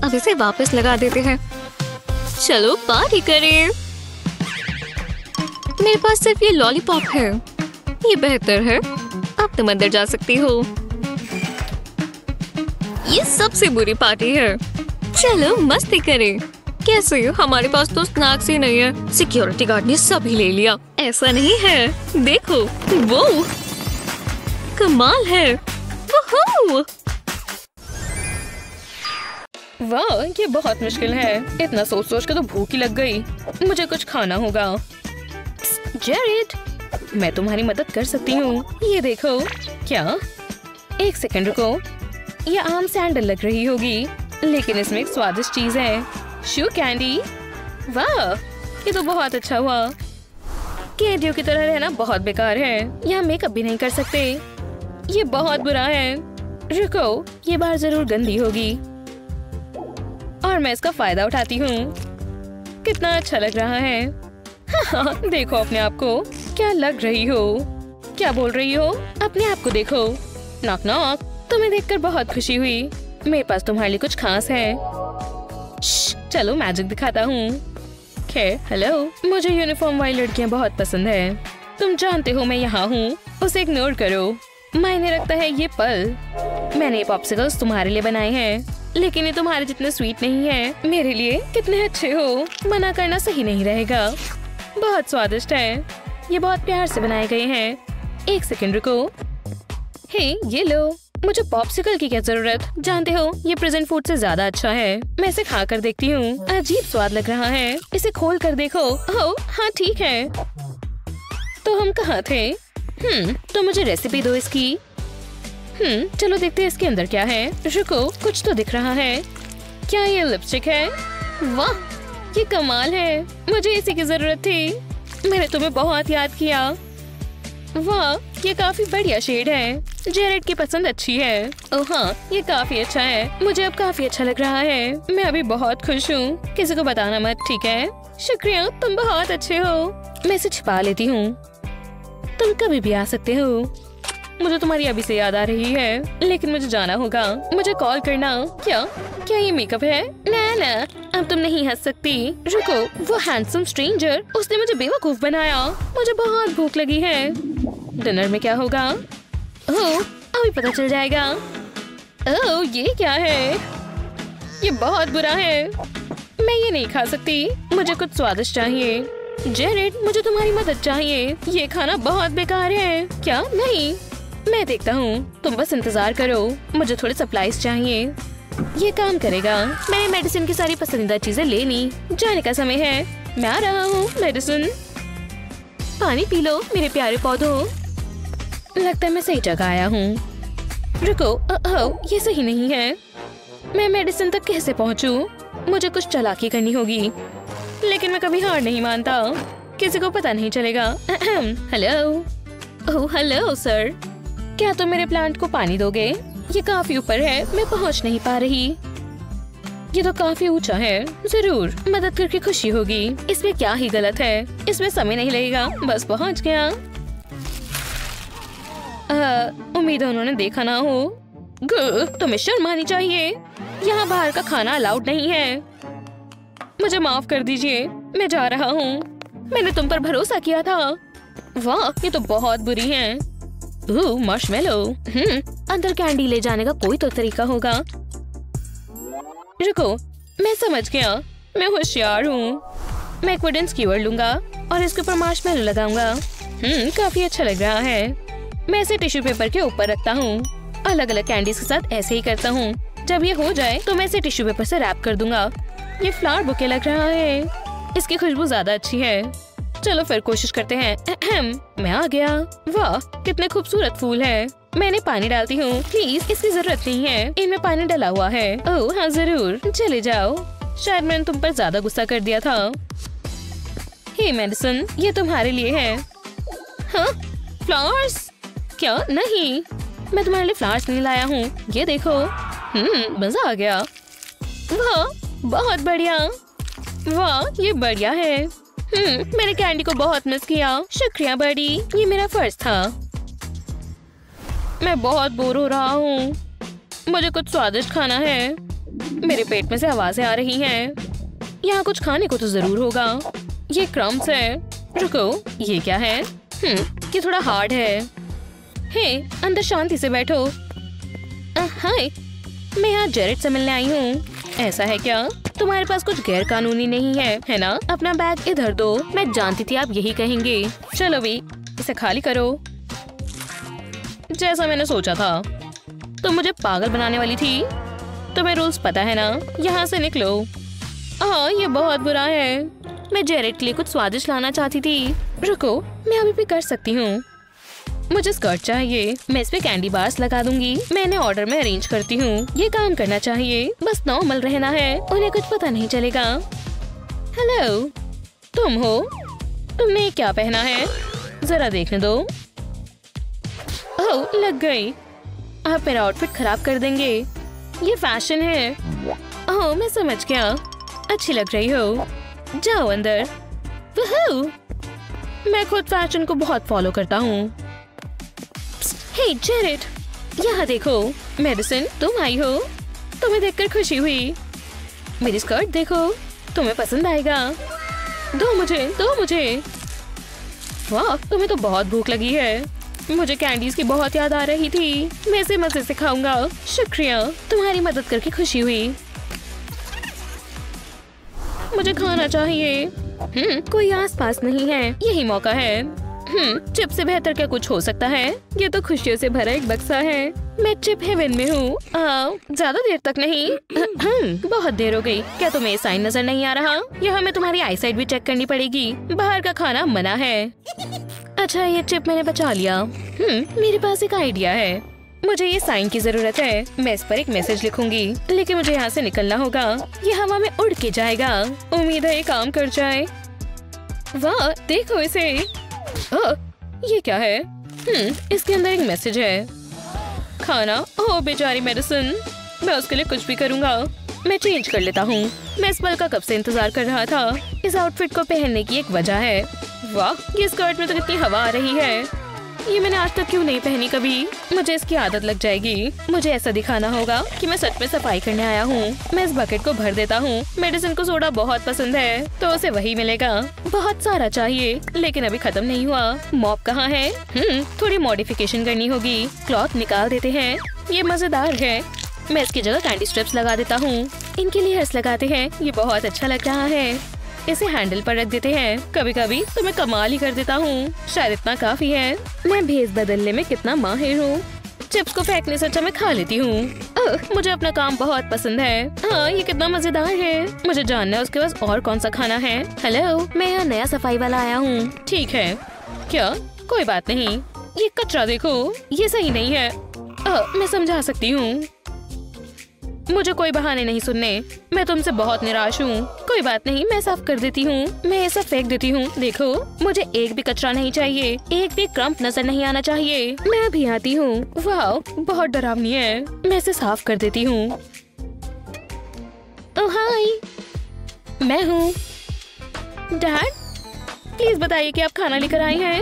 अब इसे वापस लगा देते हैं। चलो पार्टी करें। मेरे पास सिर्फ ये लॉलीपॉप है। ये बेहतर है। अब तुम अंदर जा सकती हो। ये सबसे बुरी पार्टी है। चलो मस्ती करें। कैसे? हमारे पास तो स्नैक्स ही नहीं है। सिक्योरिटी गार्ड ने सभी ले लिया। ऐसा नहीं है, देखो, वो कमाल है। वूहू! वाह, ये बहुत मुश्किल है। इतना सोच सोच के तो भूख ही लग गई। मुझे कुछ खाना होगा। जेरिड, मैं तुम्हारी मदद कर सकती हूँ। ये देखो। क्या? एक सेकंड रुको। ये आम सैंडल लग रही होगी, लेकिन इसमें एक स्वादिष्ट चीज है। शू कैंडी। वाह, ये तो बहुत अच्छा हुआ। कैंडियों की तरह रहना बहुत बेकार है। यहाँ मेकअप भी नहीं कर सकते। ये बहुत बुरा है। रुको, ये बार जरूर गंदी होगी और मैं इसका फायदा उठाती हूँ। कितना अच्छा लग रहा है। हाँ, देखो अपने आप को। क्या लग रही हो? क्या बोल रही हो? अपने आप को देखो। Knock knock. तुम्हें देखकर बहुत खुशी हुई। मेरे पास तुम्हारे लिए कुछ खास है। चलो मैजिक दिखाता हूँ। हेलो, मुझे यूनिफॉर्म वाली लड़कियाँ बहुत पसंद है। तुम जानते हो मैं यहाँ हूँ। उसे इग्नोर करो। मायने रखता है ये पल। मैंने ये पॉप्सिकल्स तुम्हारे लिए बनाए हैं, लेकिन ये तुम्हारे जितने स्वीट नहीं है। मेरे लिए कितने अच्छे हो। मना करना सही नहीं रहेगा। बहुत स्वादिष्ट है। ये बहुत प्यार से बनाए गए हैं। एक सेकंड रुको। हे, ये लो। मुझे पॉप्सिकल की क्या जरूरत? जानते हो, ये प्रेजेंट फूड से ज्यादा अच्छा है। मैं इसे खा कर देखती हूँ। अजीब स्वाद लग रहा है। इसे खोल कर देखो। ओह हाँ, ठीक है। तो हम कहाँ थे? तो मुझे रेसिपी दो इसकी। चलो देखते हैं इसके अंदर क्या है। रुको, कुछ तो दिख रहा है। क्या ये लिपस्टिक है? वाह, ये कमाल है। मुझे इसी की जरूरत थी। मैंने तुम्हें बहुत याद किया। वाह, ये काफी बढ़िया शेड है। जेरेड की पसंद अच्छी है। ओह हाँ, ये काफी अच्छा है। मुझे अब काफी अच्छा लग रहा है। मैं अभी बहुत खुश हूँ। किसी को बताना मत, ठीक है? शुक्रिया, तुम बहुत अच्छे हो। मैं इसे छिपा लेती हूँ। तुम कभी भी आ सकते हो। मुझे तुम्हारी अभी से याद आ रही है, लेकिन मुझे जाना होगा। मुझे कॉल करना। क्या ये मेकअप है? ना, अब तुम नहीं हंस सकती। रुको, वो हैंडसम स्ट्रेंजर, उसने मुझे बेवकूफ बनाया। मुझे बहुत भूख लगी है। डिनर में क्या होगा? ओह, अभी पता चल जाएगा। ओह, ये क्या है? ये बहुत बुरा है। मैं ये नहीं खा सकती। मुझे कुछ स्वादिष्ट चाहिए। जेरेड, मुझे तुम्हारी मदद चाहिए। ये खाना बहुत बेकार है। क्या? नहीं, मैं देखता हूँ। तुम बस इंतजार करो। मुझे थोड़े सप्लाईज चाहिए। ये काम करेगा। मैंने मेडिसिन की सारी पसंदीदा चीजें ले ली। जाने का समय है। मैं आ रहा हूँ। मेडिसिन, पानी पी लो मेरे प्यारे पौधों। लगता है मैं सही जगह आया हूँ। रुको, ये सही नहीं है। मैं मेडिसिन तक कैसे पहुँचूँ? मुझे कुछ चालाकी करनी होगी, लेकिन मैं कभी हार नहीं मानता। किसी को पता नहीं चलेगा। हेलो। ओह हेलो सर, क्या तुम मेरे प्लांट को पानी दोगे? ये काफी ऊपर है, मैं पहुंच नहीं पा रही। ये तो काफी ऊंचा है। जरूर, मदद करके खुशी होगी। इसमें क्या ही गलत है? इसमें समय नहीं लगेगा, बस पहुंच गया। उम्मीद है उन्होंने देखा ना हो। तुम्हें शर्म आनी चाहिए। यहाँ बाहर का खाना अलाउड नहीं है। मुझे माफ कर दीजिए, मैं जा रहा हूँ। मैंने तुम पर भरोसा किया था। वाह, ये तो बहुत बुरी हैं। मार्शमेलो। अंदर कैंडी ले जाने का कोई तो तरीका होगा। रुको, मैं समझ गया। मैं होशियार हूँ। मैं एक वुडन स्कीवर लूंगा और इसके ऊपर मार्शमेलो लगाऊंगा। काफी अच्छा लग रहा है। मैं इसे टिश्यू पेपर के ऊपर रखता हूँ। अलग अलग कैंडीज के साथ ऐसे ही करता हूँ। जब ये हो जाए तो मैं इसे टिश्यू पेपर से रैप कर दूंगा। ये फ्लावर बुके लग रहा है। इसकी खुशबू ज्यादा अच्छी है। चलो फिर कोशिश करते हैं। मैं आ गया। वाह, कितने खूबसूरत फूल है। मैंने पानी डालती हूँ। प्लीज, इसकी जरूरत नहीं है। इनमें पानी डाला हुआ है। ओह हाँ जरूर, चले जाओ। शायद मैंने तुम पर ज्यादा गुस्सा कर दिया था। हे मेडिसिन, ये तुम्हारे लिए है। हाँ, फ्लावर्स? क्या? नहीं, मैं तुम्हारे लिए फ्लावर्स नहीं लाया हूँ। ये देखो। मजा आ गया। वाह, बहुत बढ़िया। वाह, ये बढ़िया है। मैंने कैंडी को बहुत मिस किया। शुक्रिया बड़ी, ये मेरा फर्ज था। मैं बहुत बोर हो रहा हूँ। मुझे कुछ स्वादिष्ट खाना है। मेरे पेट में से आवाजें आ रही हैं। यहाँ कुछ खाने को तो जरूर होगा। ये क्रम्स है। रुको, ये क्या है? ये थोड़ा हार्ड है। हे, अंदर शांति से बैठो। हाय, मैं यहाँ जेरेड से मिलने आई हूँ। ऐसा है क्या? तुम्हारे पास कुछ गैर कानूनी नहीं है ना? अपना बैग इधर दो। मैं जानती थी आप यही कहेंगे। चलो भी, इसे खाली करो। जैसा मैंने सोचा था। तुम मुझे पागल बनाने वाली थी। तुम्हें रूल्स पता है ना? यहाँ से निकलो। हाँ, ये बहुत बुरा है। मैं जेरेड के लिए कुछ स्वादिष्ट लाना चाहती थी। रुको, मैं अभी भी कर सकती हूँ। मुझे स्कर्ट चाहिए। मैं इस पे कैंडी बार्स लगा दूंगी। मैंने ऑर्डर में अरेंज करती हूँ। ये काम करना चाहिए। बस नॉर्मल रहना है। उन्हें कुछ पता नहीं चलेगा। हेलो, तुम हो? तुमने क्या पहना है? जरा देखने दो। ओह, लग गई। आप मेरा आउटफिट खराब कर देंगे। ये फैशन है। ओह, मैं समझ गया। अच्छी लग रही हो। जाओ अंदर। वहू, मैं खुद फैशन को बहुत फॉलो करता हूँ। हे जेरेड, यहाँ देखो। मेडिसिन, तुम आई हो। तुम्हें देखकर खुशी हुई। मेरी स्कर्ट देखो, तुम्हें पसंद आएगा। दो मुझे। वाह, तुम्हें तो बहुत भूख लगी है। मुझे कैंडीज की बहुत याद आ रही थी। मैं इसे मजे से खाऊंगा। शुक्रिया, तुम्हारी मदद करके खुशी हुई। मुझे खाना चाहिए। कोई आसपास नहीं है। यही मौका है। चिप से बेहतर क्या कुछ हो सकता है? ये तो खुशियों से भरा एक बक्सा है। मैं चिप हेवन में हूँ। ज्यादा देर तक नहीं। बहुत देर हो गई। क्या तुम्हें साइन नजर नहीं आ रहा? यहाँ हमें तुम्हारी आई साइट भी चेक करनी पड़ेगी। बाहर का खाना मना है। अच्छा, ये चिप मैंने बचा लिया। मेरे पास एक आइडिया है। मुझे ये साइन की जरूरत है। मैं इस पर एक मैसेज लिखूंगी, लेकिन मुझे यहाँ से निकलना होगा। ये हवा में उड़ के जाएगा। उम्मीद है ये काम कर जाए। वाह, देखो इसे। ये क्या है? इसके अंदर एक मैसेज है। खाना, ओह बेचारी मेडिसिन। मैं उसके लिए कुछ भी करूँगा। मैं चेंज कर लेता हूँ। मैं इस पल का कब से इंतजार कर रहा था। इस आउटफिट को पहनने की एक वजह है। वाह, ये स्कर्ट में तो कितनी हवा आ रही है। ये मैंने आज तक क्यों नहीं पहनी कभी। मुझे इसकी आदत लग जाएगी। मुझे ऐसा दिखाना होगा कि मैं सच में सफाई करने आया हूँ। मैं इस बकेट को भर देता हूँ। मेडिसिन को सोडा बहुत पसंद है तो उसे वही मिलेगा। बहुत सारा चाहिए लेकिन अभी खत्म नहीं हुआ। मॉप कहाँ है? थोड़ी मॉडिफिकेशन करनी होगी। क्लॉथ निकाल देते हैं। ये मजेदार है। मैं इसकी जगह कैंडी स्ट्रिप्स लगा देता हूँ। इनके लिए हर्स लगाते हैं। ये बहुत अच्छा लग रहा है। इसे हैंडल पर रख देते हैं। कभी कभी तो मैं कमाल ही कर देता हूँ। शायद इतना काफी है। मैं भेस बदलने में कितना माहिर हूँ। चिप्स को फेंकने से अच्छा मैं खा लेती हूँ। मुझे अपना काम बहुत पसंद है। हाँ, ये कितना मजेदार है। मुझे जानना है उसके पास और कौन सा खाना है। हेलो, मैं यहाँ नया सफाई वाला आया हूँ। ठीक है। क्या? कोई बात नहीं। ये कचरा देखो, ये सही नहीं है। मैं समझा सकती हूँ। मुझे कोई बहाने नहीं सुनने। मैं तुमसे बहुत निराश हूँ। कोई बात नहीं, मैं साफ कर देती हूँ। मैं ये सब फेंक देती हूँ। देखो, मुझे एक भी कचरा नहीं चाहिए। एक भी क्रम्प नजर नहीं आना चाहिए। मैं अभी आती हूँ। वाह, बहुत डरावनी है। मैं इसे साफ कर देती हूँ। ओह हाय, मैं हूँ। डैड, प्लीज बताइए कि आप खाना लेकर आई हैं।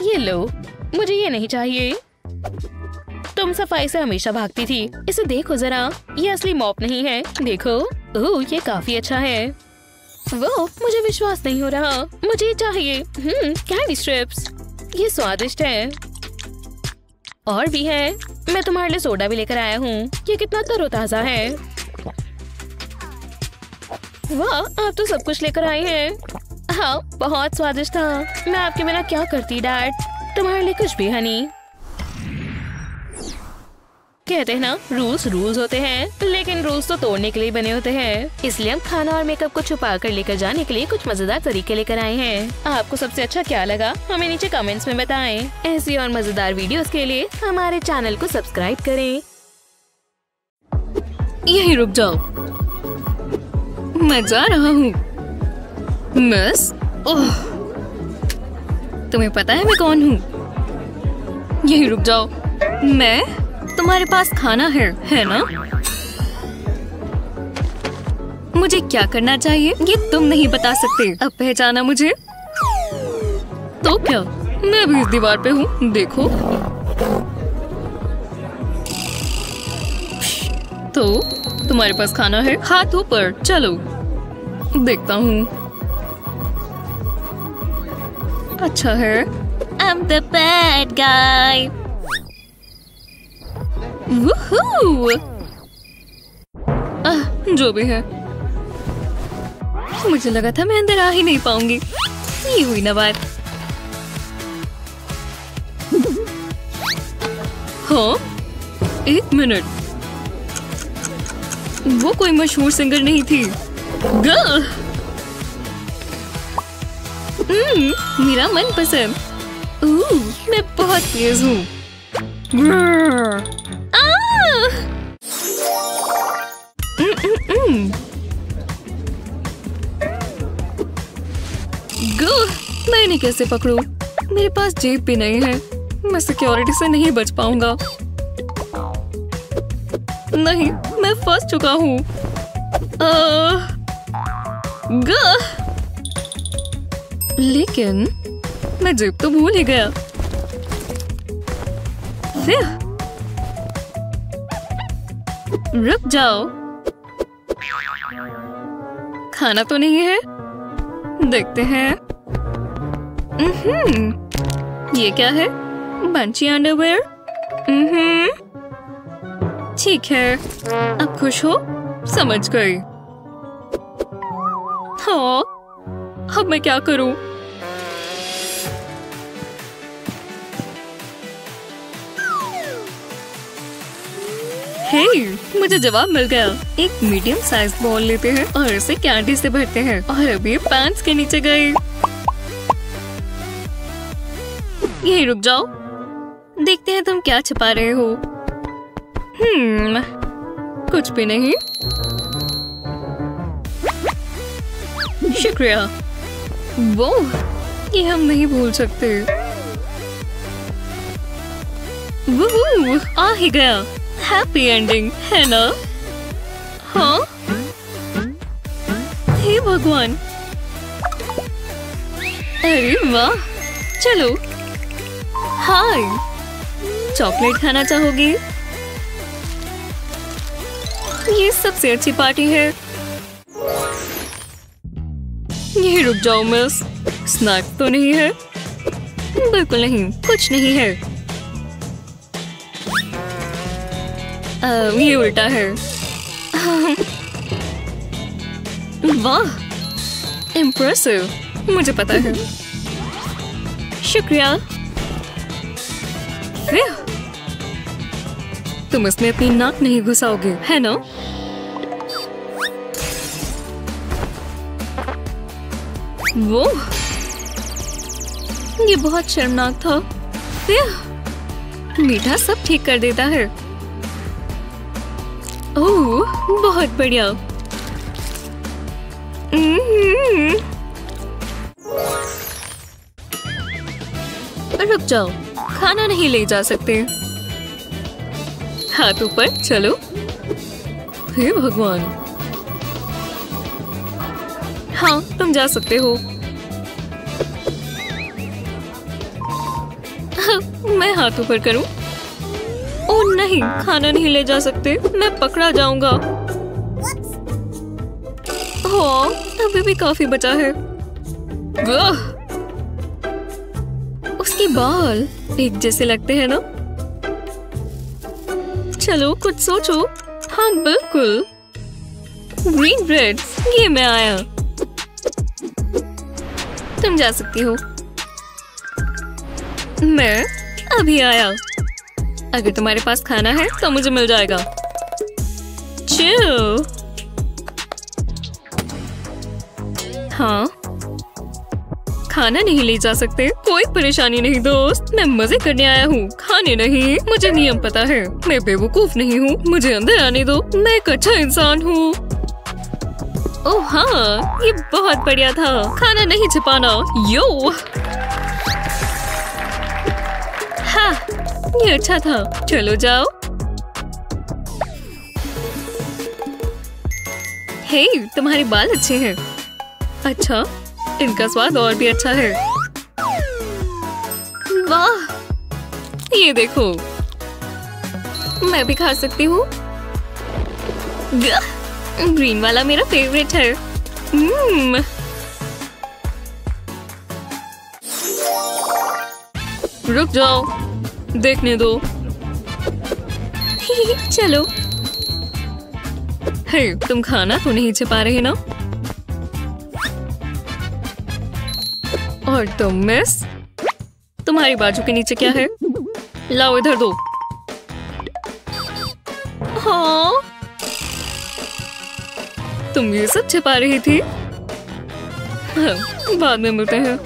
ये लो, मुझे ये नहीं चाहिए। तुम सफाई से हमेशा भागती थी। इसे देखो जरा, ये असली मॉप नहीं है। देखो, ओह ये काफी अच्छा है। वो, मुझे विश्वास नहीं हो रहा। मुझे ये चाहिए। कैंडी स्ट्रिप्स, ये स्वादिष्ट है। और भी है। मैं तुम्हारे लिए सोडा भी लेकर आया हूँ। ये कितना तरोताजा है। वाह, आप तो सब कुछ लेकर आए हैं। हाँ, बहुत स्वादिष्ट था। मैं आपके बिना क्या करती डैड। तुम्हारे लिए कुछ भी हनी। कहते हैं ना, रूल्स रूल्स होते हैं, लेकिन रूल्स तो तोड़ने के लिए बने होते हैं। इसलिए हम खाना और मेकअप को छुपा कर लेकर जाने के लिए कुछ मजेदार तरीके लेकर आए हैं। आपको सबसे अच्छा क्या लगा हमें नीचे कमेंट्स में बताएं। ऐसी और मजेदार वीडियोस के लिए हमारे चैनल को सब्सक्राइब करें। यहीं रुक जाओ, मैं जा रहा हूँ। मिस, तुम्हें पता है मैं कौन हूँ? यहीं रुक जाओ। मैं, तुम्हारे पास खाना है ना? मुझे क्या करना चाहिए ये तुम नहीं बता सकते। अब पहचाना मुझे? तो क्या, मैं भी इस दीवार पे हूँ। देखो तो तुम्हारे पास खाना है। हाथ ऊपर, चलो देखता हूँ। अच्छा है। I'm the bad guy. वूहू! जो भी है, मुझे लगा था मैं अंदर आ ही नहीं पाऊंगी। ये हुई ना बात। हाँ, एक मिनट, वो कोई मशहूर सिंगर नहीं थी। गर्ल, मेरा मनपसंद। मैं बहुत तेज हूँ। मैं नहीं कैसे पकड़ूं? मेरे पास जेब भी नहीं है। मैं सिक्योरिटी से नहीं बच पाऊंगा। नहीं, मैं फंस चुका हूँ। लेकिन मैं जेब तो भूल ही गया। फिर रुक जाओ, खाना तो नहीं है। देखते हैं। ये क्या है? Bunchy underwear. ठीक है, अब खुश हो? समझ गई। हाँ, अब मैं क्या करूं? हे, मुझे जवाब मिल गया। एक मीडियम साइज बॉल लेते हैं और इसे कैंडी से भरते हैं और अभी पैंट्स के नीचे गए। यहीं रुक जाओ, देखते हैं तुम क्या छिपा रहे हो। कुछ भी नहीं। शुक्रिया। वो, ये हम नहीं भूल सकते। आ ही गया। हैप्पी एंडिंग है ना? हाँ, हे भगवान, अरे वाह। चलो, हाय, चॉकलेट खाना चाहोगी? ये सबसे अच्छी पार्टी है। यही रुक जाओ मिस, स्नैक तो नहीं है? बिल्कुल नहीं, कुछ नहीं है। ये उल्टा है। वाह, इम्प्रेसिव, मुझे पता है। शुक्रिया। तुम इसमें अपनी नाक नहीं घुसाओगे, है ना? वो ये बहुत शर्मनाक था। मीठा सब ठीक कर देता है। ओह, बहुत बढ़िया। रुक जाओ, खाना नहीं ले जा सकते। हाथ ऊपर, चलो। हे भगवान। हाँ, तुम जा सकते हो। मैं हाथ ऊपर करूं? ओह नहीं, खाना नहीं ले जा सकते, मैं पकड़ा जाऊंगा। हाँ, अभी भी काफी बचा है। उसके बाल एक जैसे लगते हैं ना? चलो कुछ सोचो। हाँ बिल्कुल, ग्रीन ब्रेड, ये मैं आया। तुम जा सकती हो। मैं अभी आया। अगर तुम्हारे पास खाना है तो मुझे मिल जाएगा। चिल। हाँ, खाना नहीं ले जा सकते, कोई परेशानी नहीं दोस्त, मैं मजे करने आया हूँ, खाने नहीं। मुझे नियम पता है, मैं बेवकूफ नहीं हूँ, मुझे अंदर आने दो, मैं एक अच्छा इंसान हूँ। ओह हाँ, ये बहुत बढ़िया था, खाना नहीं छिपाना। यो हाँ, ये अच्छा था, चलो जाओ। हे, तुम्हारे बाल अच्छे हैं। अच्छा, इनका स्वाद और भी अच्छा है। वाह, ये देखो, मैं भी खा सकती हूँ। ग्रीन वाला मेरा फेवरेट है। रुक जाओ, देखने दो। चलो। हे, तुम खाना तो नहीं छिपा रहे ना? और तुम मिस, तुम्हारी बाजू के नीचे क्या है? लाओ इधर दो। हाँ, तुम ये सब छिपा रही थी? हाँ, बाद में मिलते हैं।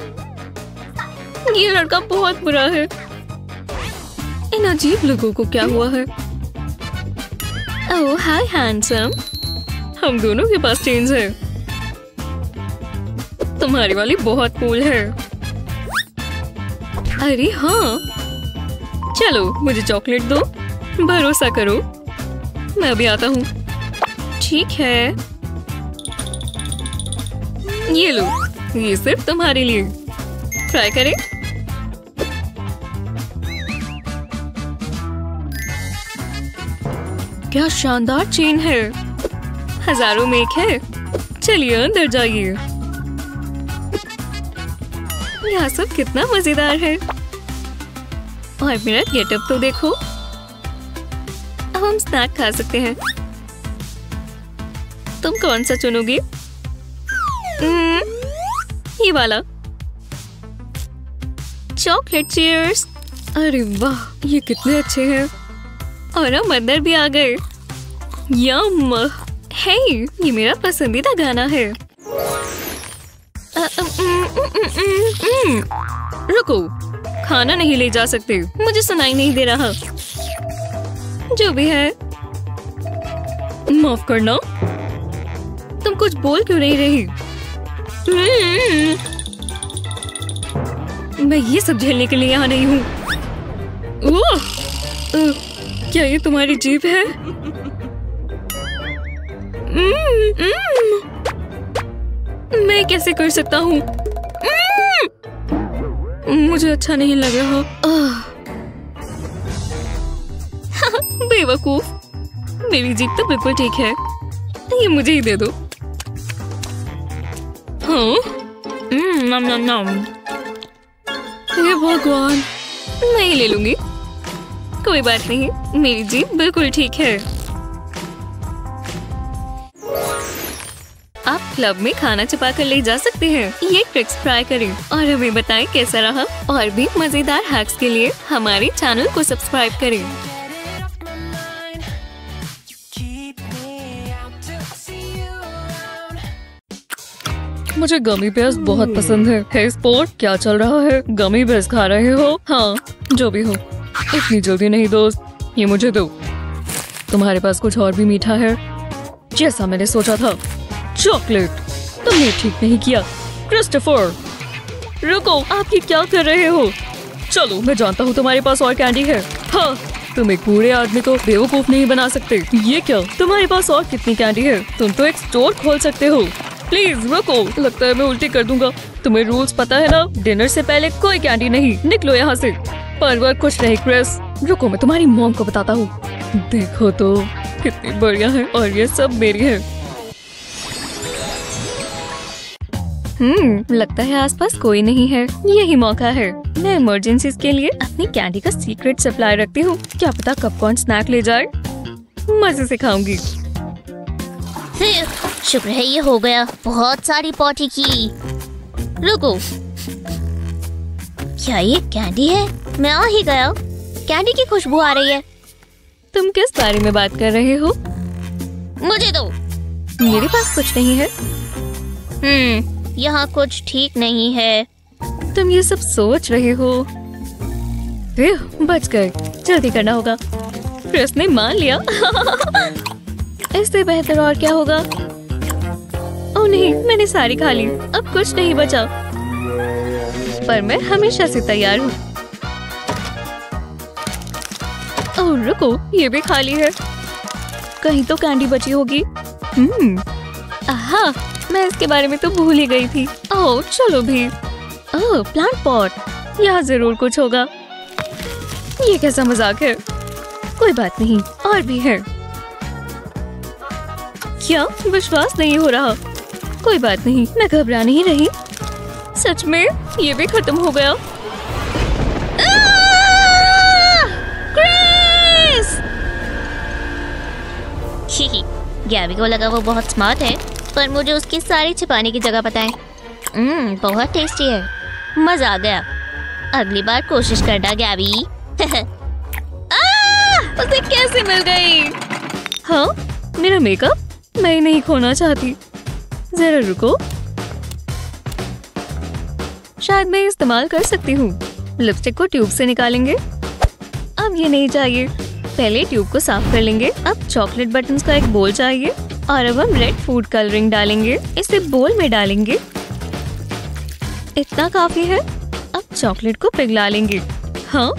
ये लड़का बहुत बुरा है। इन अजीब लोगों को क्या हुआ है? ओह हाय हैंडसम, हम दोनों के पास चेंज है। तुम्हारी वाली बहुत कूल है। अरे हाँ, चलो मुझे चॉकलेट दो, भरोसा करो, मैं अभी आता हूँ। ठीक है, ये लो, ये सिर्फ तुम्हारे लिए। ट्राई करें। क्या शानदार चेन है, हजारों में एक है। चलिए अंदर जाइए। यहाँ सब कितना मजेदार है। और मेरा गेटअप तो देखो। अब हम स्नैक खा सकते हैं। तुम कौन सा चुनोगी? ये वाला। Chocolate cheers. अरे वाह, ये कितने अच्छे हैं। और हम अंदर भी आ गए। यम। हे, ये मेरा पसंदीदा गाना है। रुको, खाना नहीं ले जा सकते, मुझे सुनाई नहीं दे रहा। जो भी है, माफ करना। तुम कुछ बोल क्यों नहीं रही? मैं ये सब झेलने के लिए यहाँ नहीं हूँ। क्या ये तुम्हारी जीभ है? मैं कैसे कर सकता हूँ? मुझे अच्छा नहीं लग रहा। बेवकूफ, मेरी जीभ तो बिल्कुल ठीक है। ये मुझे ही दे दो। हाँ, नम नम नम। हे भगवान, मैं ही ले लूंगी। कोई बात नहीं, मेरी जीभ बिल्कुल ठीक है। आप क्लब में खाना छिपा कर ले जा सकते हैं। ये ट्रिक्स ट्राई करें और हमें बताएं कैसा रहा। और भी मजेदार हैक्स के लिए हमारे चैनल को सब्सक्राइब करें। मुझे गमी बेयर्स बहुत पसंद है। हे स्पोर्ट, क्या चल रहा है? गमी बेयर्स खा रहे हो? हाँ, जो भी हो। इतनी जल्दी नहीं दोस्त, ये मुझे दो। तुम्हारे पास कुछ और भी मीठा है? जैसा मैंने सोचा था, चॉकलेट। तुमने ठीक नहीं किया। क्रिस्टोफर, रुको, आप ये क्या कर रहे हो? चलो, मैं जानता हूँ तुम्हारे पास और कैंडी है। हाँ, तुम एक बूढ़े आदमी को बेवकूफ नहीं बना सकते। ये क्या? तुम्हारे पास और कितनी कैंडी है? तुम तो एक स्टोर खोल सकते हो। प्लीज रुको, लगता है मैं उल्टी कर दूंगा। तुम्हें रूल्स पता है ना? डिनर से पहले कोई कैंडी नहीं। निकलो यहाँ से। पर वह कुछ नहीं क्रिस। रुको, मैं तुम्हारी मॉम को बताता हूँ। देखो तो कितनी बढ़िया है, और ये सब मेरी है। लगता है आसपास कोई नहीं है। यही मौका है। मैं इमरजेंसीज के लिए अपनी कैंडी का सीक्रेट सप्लाई रखती हूँ। क्या पता कब कौन स्नैक ले जाए। मजे से खाऊंगी। शुक्र है ये हो गया। बहुत सारी पॉटी की। रुको, क्या ये कैंडी है? मैं आ ही गया। कैंडी की खुशबू आ रही है। तुम किस बारे में बात कर रहे हो? मुझे दो। मेरे पास कुछ नहीं है। यहाँ कुछ ठीक नहीं है। तुम ये सब सोच रहे हो? बच गए। जल्दी करना होगा। क्रिस ने मान लिया। इससे बेहतर और क्या होगा? ओह नहीं, मैंने सारी खा ली। अब कुछ नहीं बचा। पर मैं हमेशा से तैयार हूँ। ओह रुको, ये भी खाली है। कहीं तो कैंडी बची होगी। आहा, मैं इसके बारे में तो भूल ही गई थी। ओह चलो भी। ओह, प्लांट पॉट। यहाँ जरूर कुछ होगा। ये कैसा मजाक है? कोई बात नहीं, और भी है। क्या विश्वास नहीं हो रहा? कोई बात नहीं, मैं घबरा नहीं रही। सच में ये भी खत्म हो गया। क्रिस! गैबी को लगा वो बहुत स्मार्ट है, पर मुझे उसकी सारी छिपाने की जगह पता है। बहुत टेस्टी है। मजा आ गया। अगली बार कोशिश करना गैबी। उसे कैसे मिल गई? हाँ, मेरा मेकअप? मैं नहीं खोना चाहती। जरा रुको, शायद मैं इस्तेमाल कर सकती हूँ। लिपस्टिक को ट्यूब से निकालेंगे। अब ये नहीं चाहिए। पहले ट्यूब को साफ कर लेंगे। अब चॉकलेट बटन्स का एक बोल चाहिए, और अब हम रेड फूड कलरिंग डालेंगे। इसे बोल में डालेंगे। इतना काफी है। अब चॉकलेट को पिघला लेंगे। हाँ,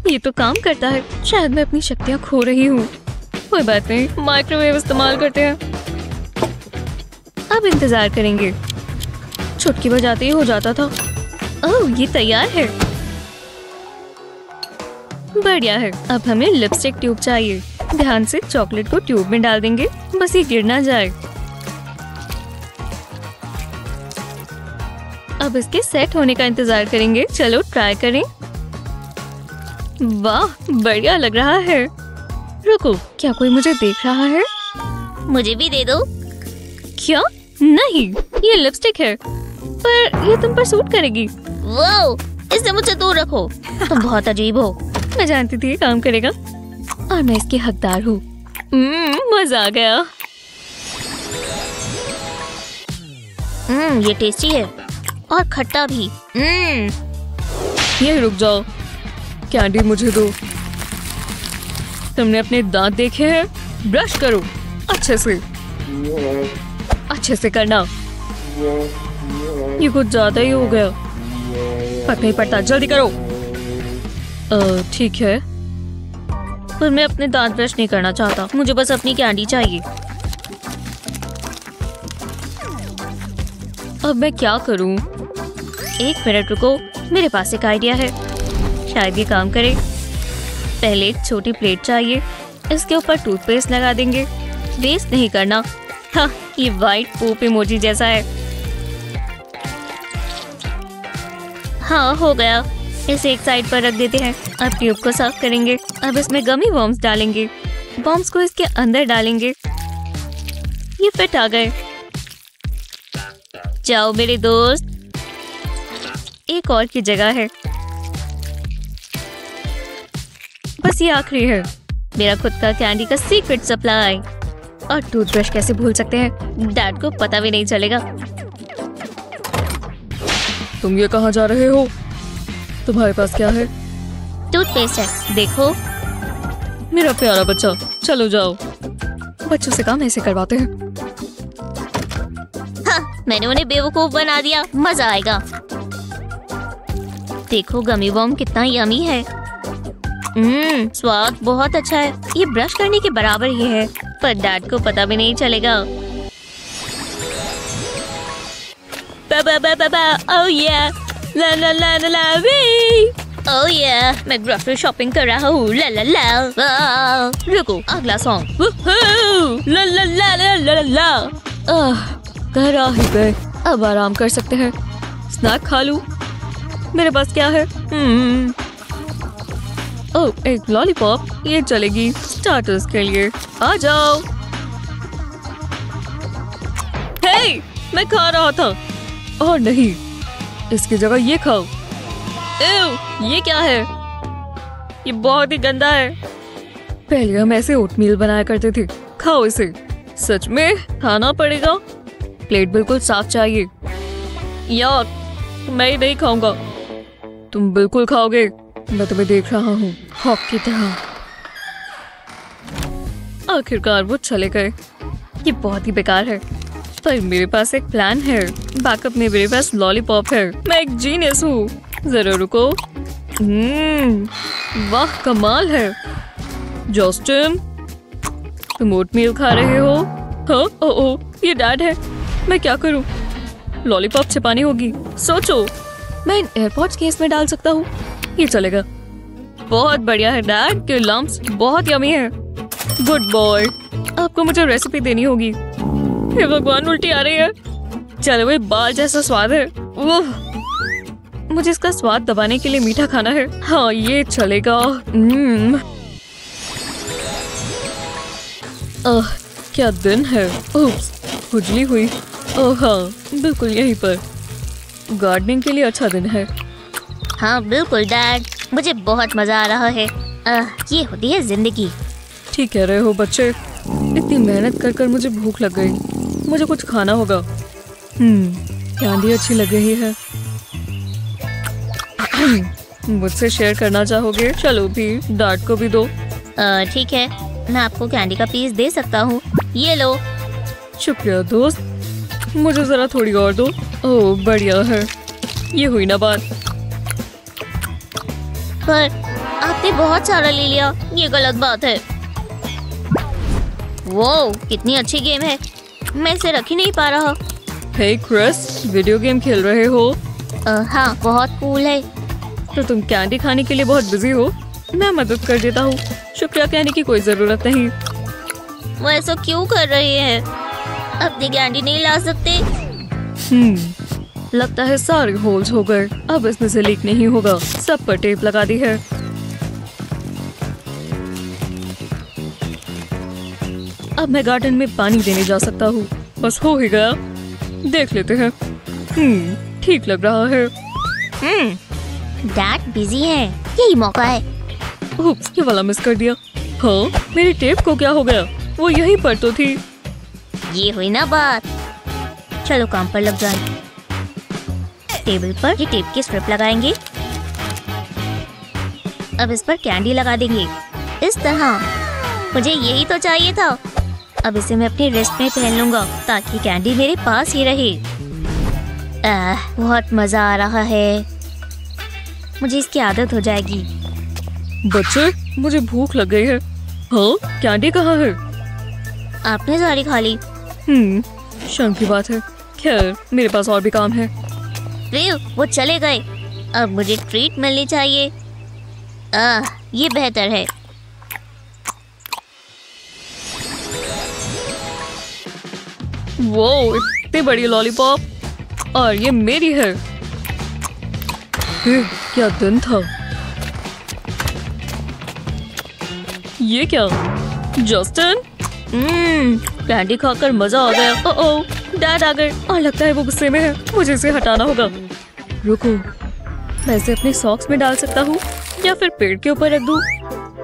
ये तो काम करता है। शायद मैं अपनी शक्तियाँ खो रही हूँ। कोई बात नहीं, माइक्रोवेव इस्तेमाल करते हैं। अब इंतजार करेंगे। चुटकी बजाते ही हो जाता था। ओह, ये तैयार है। बढ़िया है। अब हमें लिपस्टिक ट्यूब चाहिए। ध्यान से चॉकलेट को ट्यूब में डाल देंगे, बस ये गिर ना जाए। अब इसके सेट होने का इंतजार करेंगे। चलो ट्राई करें। वाह, बढ़िया लग रहा है। रुको, क्या कोई मुझे देख रहा है? मुझे भी दे दो। क्या? नहीं, ये लिपस्टिक है, पर ये तुम पर सूट करेगी। वो, इसे मुझसे दूर रखो। तुम बहुत अजीब हो। मैं जानती थी ये काम करेगा, और मैं इसकी हकदार हूँ। मजा आ गया। ये टेस्टी है और खट्टा भी। ये रुक जाओ, कैंडी मुझे दो। तुमने अपने दांत देखे हैं? ब्रश करो अच्छे से करना। ये कुछ ज्यादा ही हो गया। फर्क नहीं पड़ता, जल्दी करो। ठीक है। पर मैं अपने दांत ब्रश नहीं करना चाहता, मुझे बस अपनी कैंडी चाहिए। अब मैं क्या करूं? एक मिनट रुको, मेरे पास एक आइडिया है, शायद ये काम करे। पहले एक छोटी प्लेट चाहिए, इसके ऊपर टूथपेस्ट लगा देंगे। वेस्ट नहीं करना। हाँ, ये वाइट पोप इमोजी जैसा है। हाँ, हो गया। इसे एक साइड पर रख देते हैं। अब ट्यूब को साफ करेंगे। अब इसमें गमी वर्म्स डालेंगे। वर्म्स को इसके अंदर डालेंगे। ये फिट आ गए। जाओ मेरे दोस्त, एक और की जगह है। बस ये आखिरी है, मेरा खुद का कैंडी का सीक्रेट सप्लाई। और टूथब्रश कैसे भूल सकते हैं, डैड को पता भी नहीं चलेगा। तुम ये कहाँ जा रहे हो? तुम्हारे पास क्या है? टूथपेस्ट है, देखो। मेरा प्यारा बच्चा, चलो जाओ। बच्चों से काम ऐसे करवाते हैं। हाँ, मैंने उन्हें बेवकूफ बना दिया, मजा आएगा। देखो गमी वर्म कितना यमी है। स्वाद बहुत अच्छा है। ये ब्रश करने के बराबर ही है, पर डैड को पता भी नहीं चलेगा। ओह या, ला ला ला ला ला वी। ओह या, मैं ग्रोसरी शॉपिंग कर रहा हूँ। ला ला ला। रुको, अगला सॉन्ग। ला ला ला ला ला ला। घर आ ही गए, अब आराम कर सकते हैं। स्नैक खा लूं? मेरे पास क्या है? ओह, एक लॉलीपॉप, ये चलेगी स्टार्टर्स के लिए। आ जाओ। हे, मैं खा रहा था। और नहीं, इसकी जगह ये खाओ। ये क्या है? ये बहुत ही गंदा है। पहले हम ऐसे ओटमील बनाया करते थे। खाओ इसे। सच में खाना पड़ेगा। प्लेट बिल्कुल साफ चाहिए। यार, मैं नहीं खाऊंगा। तुम बिल्कुल खाओगे। मैं तुम्हें देख रहा हूँ, हॉक की तरह। आखिरकार वो चले गए। ये बहुत ही बेकार है, पर मेरे पास एक प्लान है। बैकअप में मेरे पास लॉलीपॉप है। मैं एक जीनियस हूँ। जरा रुको। वाह, कमाल है। जॉस्टिन, तुम ओटमील खा रहे हो? हाँ, ओह, ये डैड है। मैं क्या करूँ? लॉलीपॉप छिपानी होगी। सोचो, मैं इन एयरपॉड्स केस में डाल सकता हूँ। ये चलेगा। बहुत बढ़िया है डैड, के लम्प्स बहुत यमी है। Good boy. आपको मुझे रेसिपी देनी होगी। हे भगवान, उल्टी आ रही है। चलो, वो बाल जैसा स्वाद है। मुझे इसका स्वाद दबाने के लिए मीठा खाना है। हाँ, ये चलेगा। क्या दिन है। उप्स, खुजली हुई। ओह हाँ, बिल्कुल यहीं पर। गार्डनिंग के लिए अच्छा दिन है। हाँ बिल्कुल डैड, मुझे बहुत मजा आ रहा है। ये होती है जिंदगी। ठीक कह रहे हो बच्चे। इतनी मेहनत कर कर मुझे भूख लग गई। मुझे कुछ खाना होगा। कैंडी अच्छी लग रही है। मुझसे शेयर करना चाहोगे? चलो भी, डैड को भी दो। ठीक है, मैं आपको कैंडी का पीस दे सकता हूँ। ये लो। शुक्रिया दोस्त, मुझे जरा थोड़ी और दो। ओह बढ़िया है। ये हुई ना बात। पर आपने बहुत सारा ले लिया, ये गलत बात है। वो कितनी अच्छी गेम है, मैं इसे रख ही नहीं पा रहा। हे क्रिस, वीडियो गेम खेल रहे हो? हाँ, बहुत कूल है। तो तुम कैंडी खाने के लिए बहुत बिजी हो। मैं मदद कर देता हूँ। शुक्रिया कहने की कोई जरूरत नहीं। वो ऐसा क्यों कर रहे हैं? अपनी कैंडी नहीं ला सकते? लगता है सारे होल्स हो गए। अब इसमें से लीक नहीं होगा। सब पर टेप लगा दी है। अब मैं गार्डन में पानी देने जा सकता हूँ। बस हो ही गया। देख लेते हैं। ठीक लग रहा है। डैड बिजी है, यही मौका है। उप्स, ये वाला मिस कर दिया। हाँ, मेरी टेप को क्या हो गया? वो यहीं पर तो थी। ये हुई ना बात। चलो काम पर लग जाए। टेबल पर ये टेप की स्ट्रिप लगाएंगे। अब इस पर कैंडी लगा देंगे, इस तरह। मुझे यही तो चाहिए था। अब इसे मैं अपनी रिस्ट में पहन लूंगा ताकि कैंडी मेरे पास ही रहे। बहुत मजा आ रहा है। मुझे इसकी आदत हो जाएगी। बच्चे, मुझे भूख लग गई है। हाँ, कैंडी कहाँ है? आपने सारी खा ली। शर्म की बात है। खैर, मेरे पास और भी काम है। वो चले गए। अब मुझे ट्रीट मिलनी चाहिए। ये बेहतर है। वो इतनी बड़ी लॉलीपॉप, और ये मेरी है। क्या दिन था। ये क्या? जस्टिन, कैंडी खाकर मजा आ गया। ओह, डैड आ गए और लगता है वो गुस्से में है। मुझे इसे हटाना होगा। रुको, मैं इसे अपने सॉक्स में डाल सकता हूँ या फिर पेड़ के ऊपर रख दूँ,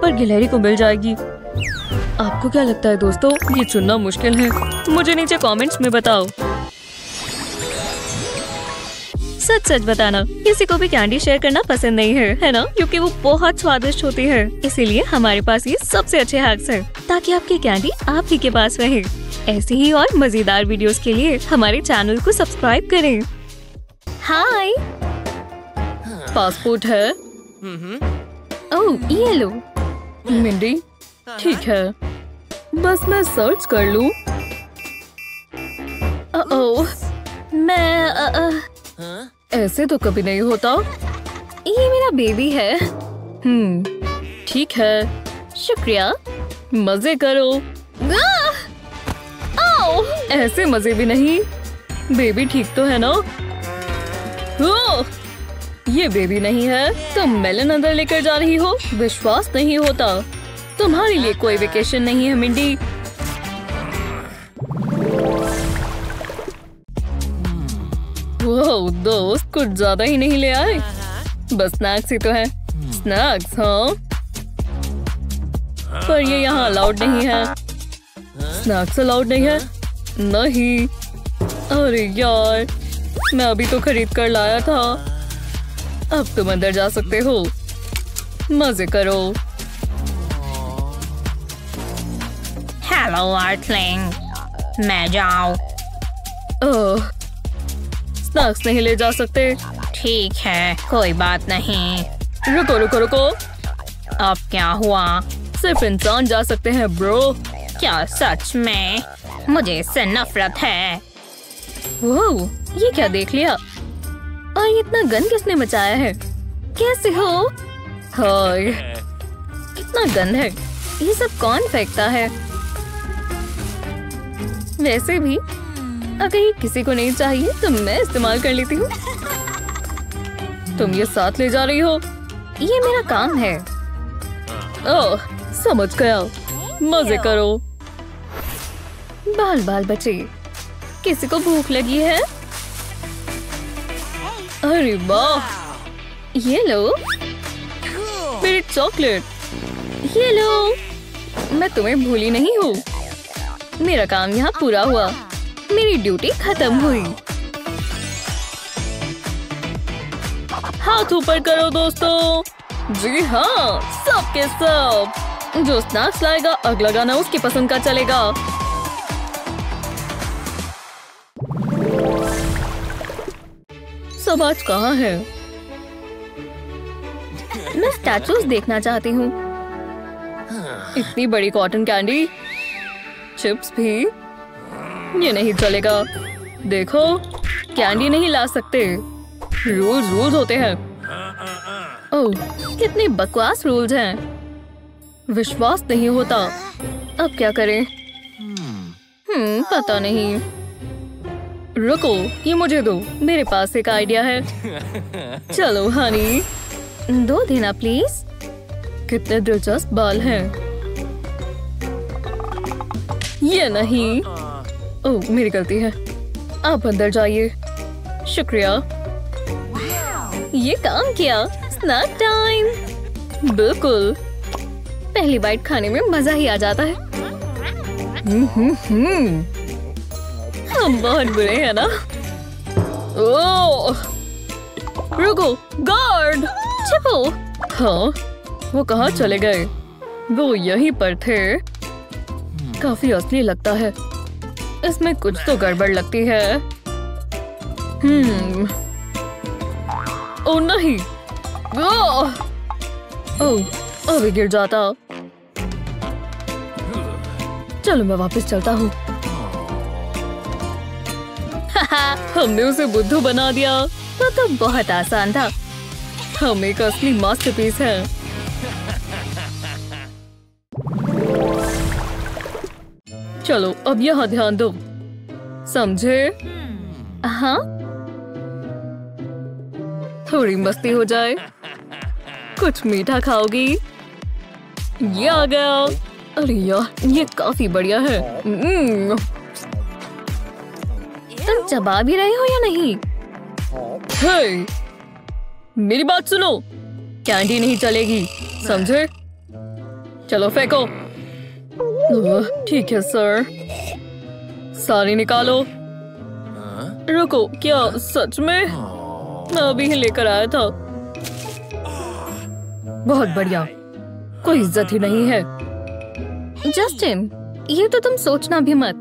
पर गिलहरी को मिल जाएगी। आपको क्या लगता है दोस्तों? ये चुनना मुश्किल है। मुझे नीचे कमेंट्स में बताओ। सच सच बताना, किसी को भी कैंडी शेयर करना पसंद नहीं है ना? क्योंकि वो बहुत स्वादिष्ट होती है। इसीलिए हमारे पास ये सबसे अच्छे हैक्स हैं, ताकि आपकी कैंडी आप ही के पास रहे। ऐसी ही और मजेदार वीडियोस के लिए हमारे चैनल को सब्सक्राइब करें। हाय, पासपोर्ट है? ओह, ये लो। मिंडी, ठीक है, बस मैं सर्च कर लूं। ओह, मैं ऐसे तो कभी नहीं होता। ये मेरा बेबी है। ठीक है, शुक्रिया। मजे करो। ऐसे मजे भी नहीं। बेबी ठीक तो है ना? ये बेबी नहीं है। तुम मेलन अंदर लेकर जा रही हो? विश्वास नहीं होता। तुम्हारे लिए कोई वेकेशन नहीं है मिंडी। वो दोस्त कुछ ज्यादा ही नहीं ले आए। बस स्नैक्स ही तो है। स्नैक्स, हाँ, पर ये यहाँ अलाउड नहीं है। स्नैक्स अलाउड नहीं है? नहीं। अरे यार, मैं अभी तो खरीद कर लाया था। अब तुम अंदर जा सकते हो। मजे करो। हेलो आर्टलिंग, मैं जाऊँ? स्नैक्स नहीं ले जा सकते। ठीक है, कोई बात नहीं। रुको रुको रुको। अब क्या हुआ? सिर्फ इंसान जा सकते हैं ब्रो। क्या सच में? मुझे इससे नफरत है। वो ये क्या देख लिया? और ये इतना गंद किसने मचाया है? कैसे हो? हाय, इतना गंद है। ये सब कौन फेंकता है? वैसे भी अगर ये किसी को नहीं चाहिए तो मैं इस्तेमाल कर लेती हूँ। तुम ये साथ ले जा रही हो? ये मेरा काम है। ओह, समझ गया। मजे करो। बाल बाल बचे। किसी को भूख लगी है? अरे वाह, ये लो मेरी चॉकलेट। ये लो। मैं तुम्हें भूली नहीं हूँ। मेरा काम यहाँ पूरा हुआ। मेरी ड्यूटी खत्म हुई। हाथ ऊपर करो दोस्तों। जी हाँ, सबके सब। जो स्नैक्स लाएगा अगला गाना उसकी पसंद का चलेगा। सब आज कहाँ है? मैं स्टैचूज देखना चाहती हूँ। इतनी बड़ी कॉटन कैंडी, चिप्स भी। ये नहीं चलेगा। देखो, कैंडी नहीं ला सकते। रूल्स होते हैं। ओह, कितने बकवास रूल्स हैं। विश्वास नहीं होता। अब क्या करें? पता नहीं। रुको, ये मुझे दो। मेरे पास एक आइडिया है। चलो हनी, 2 देना प्लीज। कितने दिलचस्प बाल हैं। ये नहीं। ओह, मेरी गलती है। आप अंदर जाइए। शुक्रिया। ये काम किया। Snack time. बिल्कुल। पहली बाइट खाने में मजा ही आ जाता है। हम बहुत बुरे हैं ना? ओह, रुको, गार्ड, छिपो। हाँ, वो कहाँ चले गए? वो यहीं पर थे। काफी असली लगता है। इसमें कुछ तो गड़बड़ लगती है। ओह नहीं। ओह, अभी गिर जाता। चलो मैं वापस चलता हूँ। हमने उसे बुद्धू बना दिया। तो बहुत आसान था। हम एक असली मास्टरपीस है। चलो अब यहाँ ध्यान दो, समझे? हाँ, थोड़ी मस्ती हो जाए। कुछ मीठा खाओगी? ये आ गया। अरे यार, ये काफी बढ़िया है। तुम चबा भी रहे हो या नहीं? हे, मेरी बात सुनो। कैंडी नहीं चलेगी, समझे? चलो फेंको। ठीक है सर। सारी निकालो। रुको, क्या सच में? मैं अभी ही लेकर आया था। बहुत बढ़िया, कोई इज्जत ही नहीं है। जस्टिन, ये तो तुम सोचना भी मत,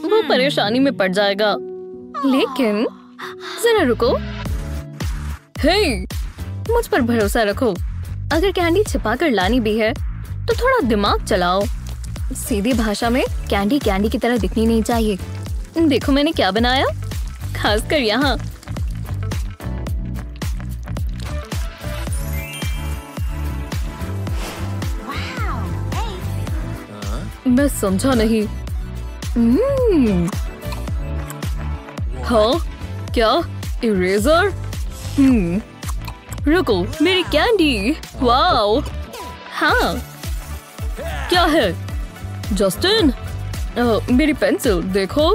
वो परेशानी में पड़ जाएगा। लेकिन जरा रुको। हे, मुझ पर भरोसा रखो। अगर कैंडी छिपा कर लानी भी है तो थोड़ा दिमाग चलाओ। सीधी भाषा में कैंडी कैंडी की तरह दिखनी नहीं चाहिए। देखो मैंने क्या बनाया, खासकर यहाँ। मैं समझा नहीं। हाँ, क्या इरेजर? रुको, मेरी कैंडी। वाओ, हाँ, क्या है? जस्टिन, मेरी पेंसिल देखो।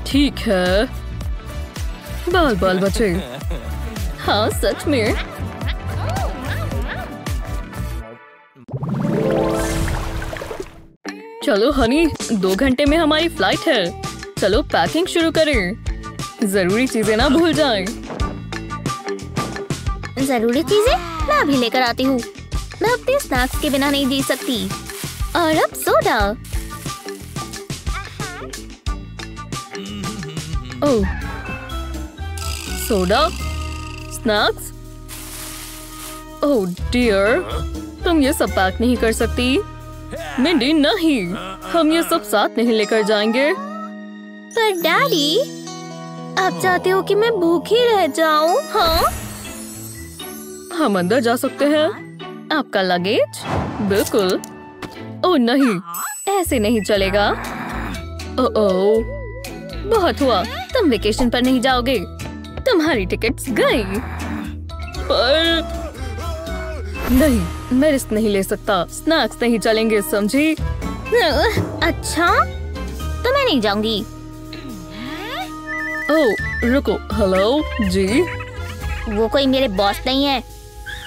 ठीक है, बाल बाल बचे। हाँ सच में। चलो हनी, 2 घंटे में हमारी फ्लाइट है। चलो पैकिंग शुरू करें। जरूरी चीजें ना भूल जाएं। जरूरी चीजें मैं अभी लेकर आती हूँ। मैं अपने स्नैक्स के बिना नहीं जी सकती। और अब सोडा। ओह, सोडा, स्नैक्स। ओह डियर, तुम ये सब पैक नहीं कर सकती। मिंडी नहीं, हम ये सब साथ नहीं लेकर जाएंगे। पर डैडी, आप चाहते हो कि मैं भूखी रह जाऊं? हाँ, हम अंदर जा सकते हैं। आपका लगेज? बिल्कुल। ओह नहीं, ऐसे नहीं चलेगा। ओह, बहुत हुआ। तुम वेकेशन पर नहीं जाओगे। तुम्हारी टिकट्स गई। पर नहीं, मैं रिस्क नहीं ले सकता। स्नैक्स नहीं चलेंगे, समझी? अच्छा, तो मैं नहीं जाऊंगी। ओह रुको, हेलो जी। वो कोई मेरे बॉस नहीं है।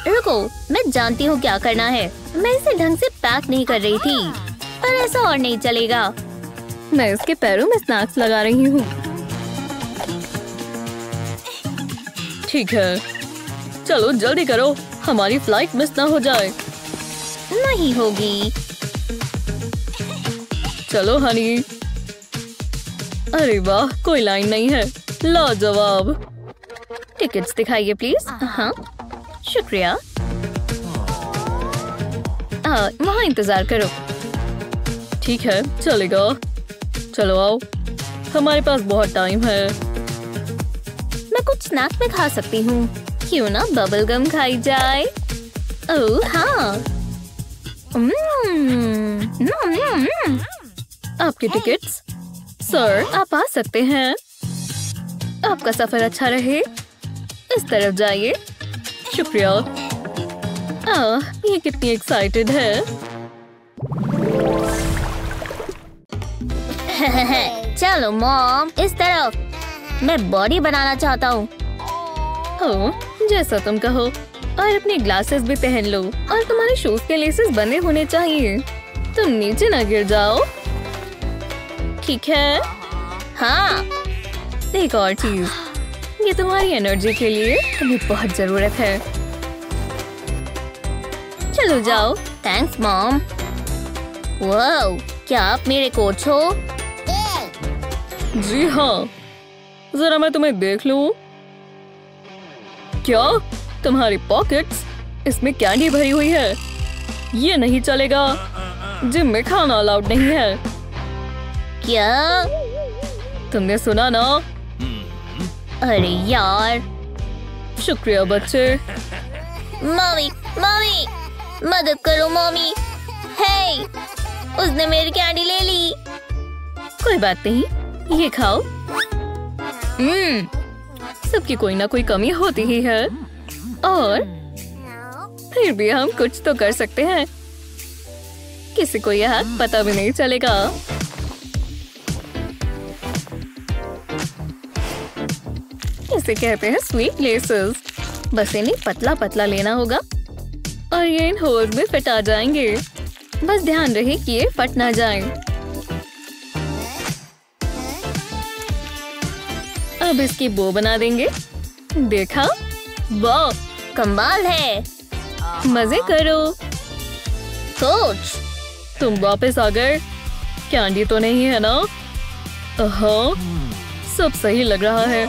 रुको, मैं जानती हूँ क्या करना है। मैं इसे ढंग से पैक नहीं कर रही थी, पर ऐसा और नहीं चलेगा। मैं इसके पैरों में स्नैक्स लगा रही हूँ। ठीक है, चलो जल्दी करो, हमारी फ्लाइट मिस ना हो जाए। नहीं होगी। चलो हनी। अरे वाह, कोई लाइन नहीं है। लाजवाब। टिकट्स दिखाइए प्लीज। हाँ, शुक्रिया। वहाँ इंतजार करो। ठीक है, चलेगा। चलो आओ, हमारे पास बहुत टाइम है। मैं कुछ स्नैक्स में खा सकती हूँ। क्यों ना बबल गम खाई जाए? ओह हाँ। आपके टिकट्स। सर, आप आ सकते हैं। आपका सफर अच्छा रहे। इस तरफ जाइए। शुक्रिया। ये कितनी एक्साइटेड है। चलो मॉम, इस तरफ। मैं बॉडी बनाना चाहता हूँ। जैसा तुम कहो। और अपने ग्लासेस भी पहन लो। और तुम्हारे शूज के लेसेस बंधे होने चाहिए। तुम नीचे ना गिर जाओ। ठीक है? हाँ। एक और चीज, ये तुम्हारी एनर्जी के लिए तुम्हें बहुत जरूरत है। चलो जाओ। Thanks mom. वाओ, क्या आप मेरे कोच हो? जी हाँ, जरा मैं तुम्हें देख लूं। क्या तुम्हारी पॉकेट्स? इसमें कैंडी भरी हुई है। ये नहीं चलेगा। जिम में खाना अलाउड नहीं है। क्या? तुमने सुना ना? अरे यार। शुक्रिया बच्चे। मम्मी मम्मी मदद करो मम्मी। हे, उसने मेरी कैंडी ले ली। कोई बात नहीं, ये खाओ। सबकी कोई ना कोई कमी होती ही है, और फिर भी हम कुछ तो कर सकते हैं। किसी को यह पता भी नहीं चलेगा। इसे कहते हैं स्वीट लेसेस। बस इन्हें पतला पतला लेना होगा और ये इन होल में फिट आ जाएंगे। बस ध्यान रहे कि ये फट ना जाए। अब इसकी बो बना देंगे। देखा? वाह, कमाल है। मजे करो। कोच, तुम वापस आ गए। कैंडी तो नहीं है ना? हाँ, सब सही लग रहा है।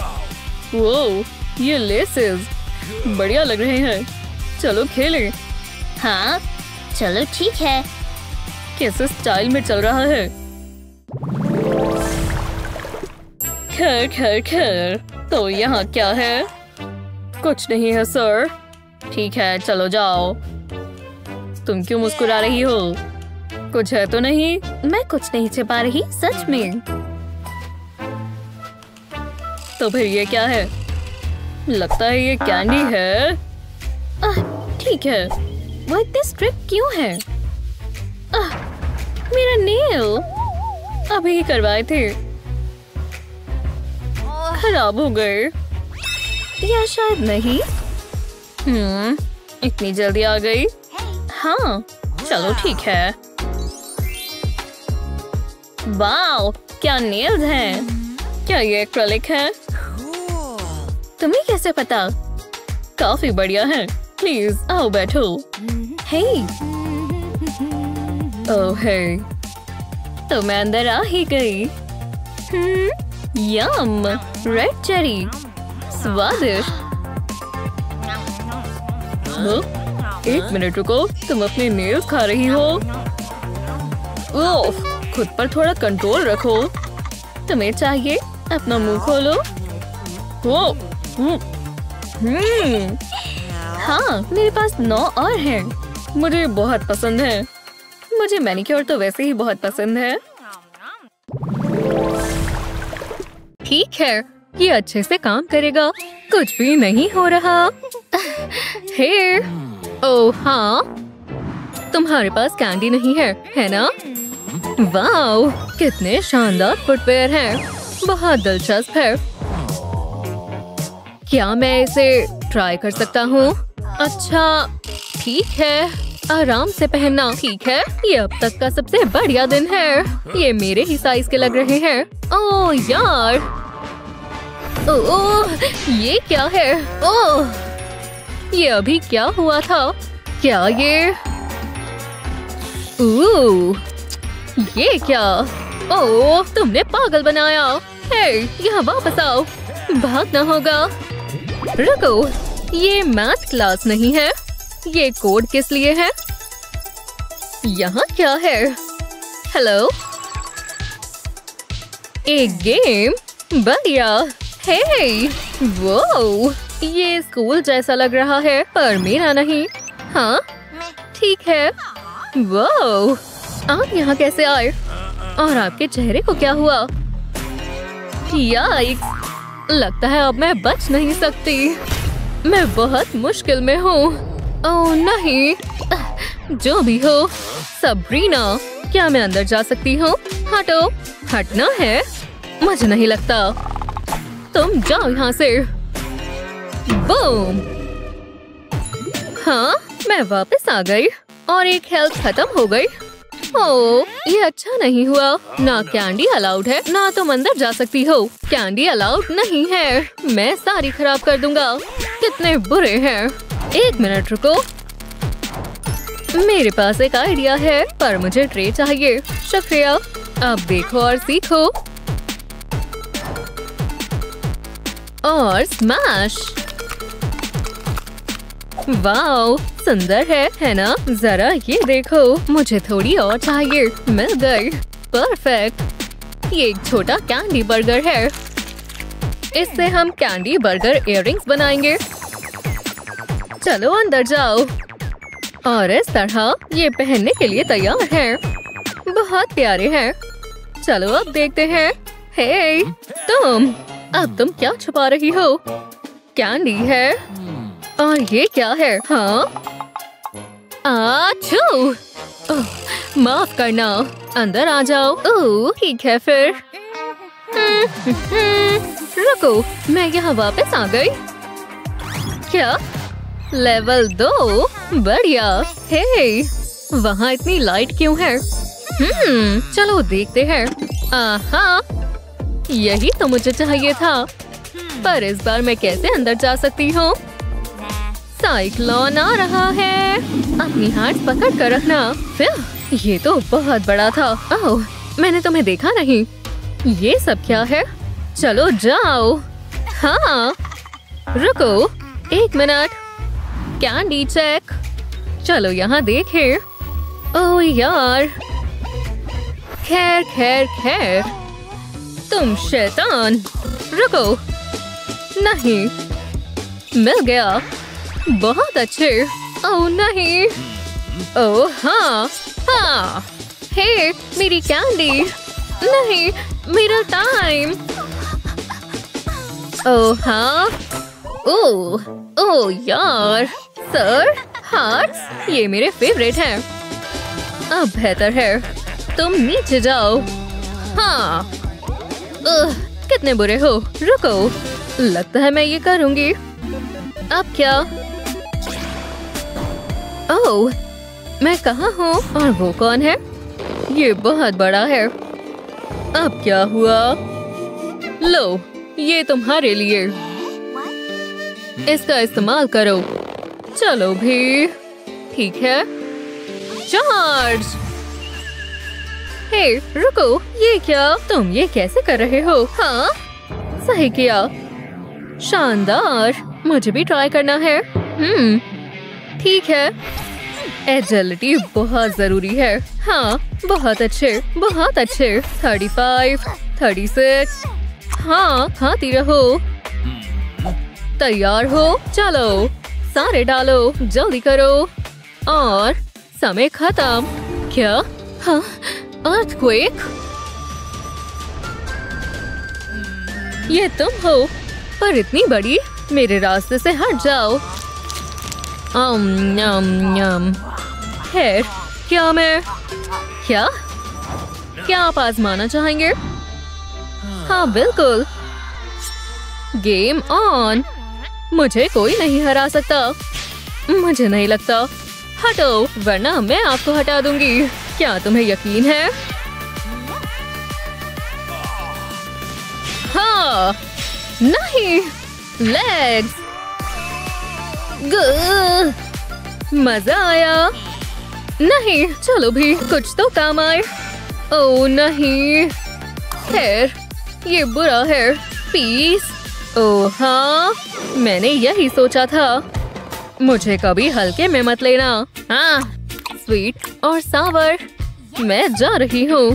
वो ये लेसेस बढ़िया लग रहे हैं। चलो खेलें। हाँ चलो ठीक है। कैसे स्टाइल में चल रहा है। खैर खैर खैर, तो यहाँ क्या है? कुछ नहीं है सर। ठीक है, चलो जाओ। तुम क्यों मुस्कुरा रही हो? कुछ है तो नहीं? मैं कुछ नहीं छिपा रही, सच में। तो फिर ये क्या है? लगता है ये कैंडी है। ठीक है, वो इतने स्ट्रिक्ट क्यों है? मेरा नेल अभी ही करवाए थे, खराब हो गए या शायद नहीं। इतनी जल्दी आ गई। हाँ चलो ठीक है। वाओ, क्या नेल्स हैं। क्या ये एक्रेलिक है? तुम्हें कैसे पता? काफी बढ़िया है। प्लीज आओ बैठो। हे, ओह हे, तो मैं अंदर आ ही गई। यम, रेड चेरी, स्वादिष्ट। एक मिनट रुको, तुम अपने नेल्स खा रही हो? ओह, खुद पर थोड़ा कंट्रोल रखो। तुम्हें चाहिए? अपना मुंह खोलो। हाँ, मेरे पास 9 और हैं। मुझे बहुत पसंद है। मुझे मैनिक्योर तो वैसे ही बहुत पसंद है। ठीक है, ये अच्छे से काम करेगा। कुछ भी नहीं हो रहा। हे, ओह हाँ, तुम्हारे पास कैंडी नहीं है ना? वाओ, कितने शानदार फुटवेयर हैं। बहुत दिलचस्प है। क्या मैं इसे ट्राई कर सकता हूँ? अच्छा ठीक है, आराम से पहनना। ठीक है, ये अब तक का सबसे बढ़िया दिन है। ये मेरे ही साइज के लग रहे हैं। ओह यार, ओह ये क्या है? ओह, ये अभी क्या हुआ था? क्या ये? ये क्या? ओह, तुमने पागल बनाया। हे, यहाँ वापस आओ। भागना होगा। रुको, ये मैथ क्लास नहीं है। ये कोड किस लिए है? यहाँ क्या है? हेलो, एक गेम? बढ़िया। हे, वो ये स्कूल जैसा लग रहा है, पर मेरा नहीं। हाँ ठीक है। वो आप यहाँ कैसे आए? और आपके चेहरे को क्या हुआ? याइक्स, लगता है अब मैं बच नहीं सकती। मैं बहुत मुश्किल में हूँ। ओह नहीं, जो भी हो। सबरीना, क्या मैं अंदर जा सकती हूँ? हटो। हटना है? मुझे नहीं लगता। तुम जाओ यहाँ से। बूम। हाँ, मैं वापस आ गई और एक हेल्थ खत्म हो गई। ओह, ये अच्छा नहीं हुआ। ना कैंडी अलाउड है, ना तुम अंदर जा सकती हो। कैंडी अलाउड नहीं है। मैं सारी खराब कर दूंगा। कितने बुरे हैं। एक मिनट रुको, मेरे पास एक आइडिया है, पर मुझे ट्रे चाहिए। शुक्रिया। अब देखो और सीखो। और स्मैश। वाओ, सुंदर है ना? जरा ये देखो, मुझे थोड़ी और चाहिए। मिल गई, परफेक्ट। ये एक छोटा कैंडी बर्गर है। इससे हम कैंडी बर्गर इयररिंग्स बनाएंगे। चलो अंदर जाओ। और इस तरह ये पहनने के लिए तैयार है। बहुत प्यारे हैं। चलो अब देखते हैं। हे, अब तुम क्या छुपा रही हो? कैंडी है। और ये क्या है? हाँ, आछू! ओह, माफ करना, अंदर आ जाओ। ओह, ठीक है फिर। रुको, मैं यहाँ वापस आ गई। क्या? लेवल 2? बढ़िया। हे, वहाँ इतनी लाइट क्यों है? चलो देखते हैं। आहा, यही तो मुझे चाहिए था। पर इस बार मैं कैसे अंदर जा सकती हूँ? साइक्लोन आ रहा है। अपनी हाथ पकड़ कर रखना। फिर ये तो बहुत बड़ा था। ओह, मैंने तुम्हें देखा नहीं। ये सब क्या है? चलो जाओ। हाँ, रुको, 1 मिनट। Candy check. चलो यहाँ देखें। ओह यार, खैर खैर खैर, तुम शैतान। रुको, नहीं, मिल गया। बहुत अच्छे। ओह नहीं। ओह हाँ, हाँ। हे, मेरी कैंडी। नहीं, मेरा टाइम। ओह हाँ। ओह, ओह यार। सर, हार्ट्स, ये मेरे फेवरेट हैं। अब बेहतर है, तुम नीचे जाओ। हाँ। कितने बुरे हो। रुको, लगता है मैं ये करूंगी। अब क्या? ओह, मैं कहाँ हूँ और वो कौन है? ये बहुत बड़ा है। अब क्या हुआ? लो, ये तुम्हारे लिए। इसका इस्तेमाल करो। चलो भी, ठीक है। चार्ज। हे, रुको, ये क्या? तुम ये कैसे कर रहे हो? हाँ, सही किया। शानदार, मुझे भी ट्राई करना है। ठीक है। एजिलिटी बहुत जरूरी है। हाँ, बहुत अच्छे, बहुत अच्छे। 35, 36। हाँ, खाती रहो। तैयार हो? चलो, सारे डालो, जल्दी करो। और समय खत्म। क्या? हाँ, अर्थक्वेक? ये तुम हो, पर इतनी बड़ी? मेरे रास्ते से हट जाओ। खैर, क्या मैं? क्या आप आजमाना चाहेंगे? हाँ बिल्कुल। Game on. मुझे कोई नहीं हरा सकता। मुझे नहीं लगता। हटो, वरना मैं आपको हटा दूंगी। क्या तुम्हें यकीन है? हाँ, नहीं, लेग्स। मजा आया। नहीं, चलो भी, कुछ तो काम आए। ओह नहीं, खैर, ये बुरा है। पीस। ओह हाँ, मैंने यही सोचा था। मुझे कभी हल्के में मत लेना। हाँ, स्वीट और सावर। मैं जा रही हूँ।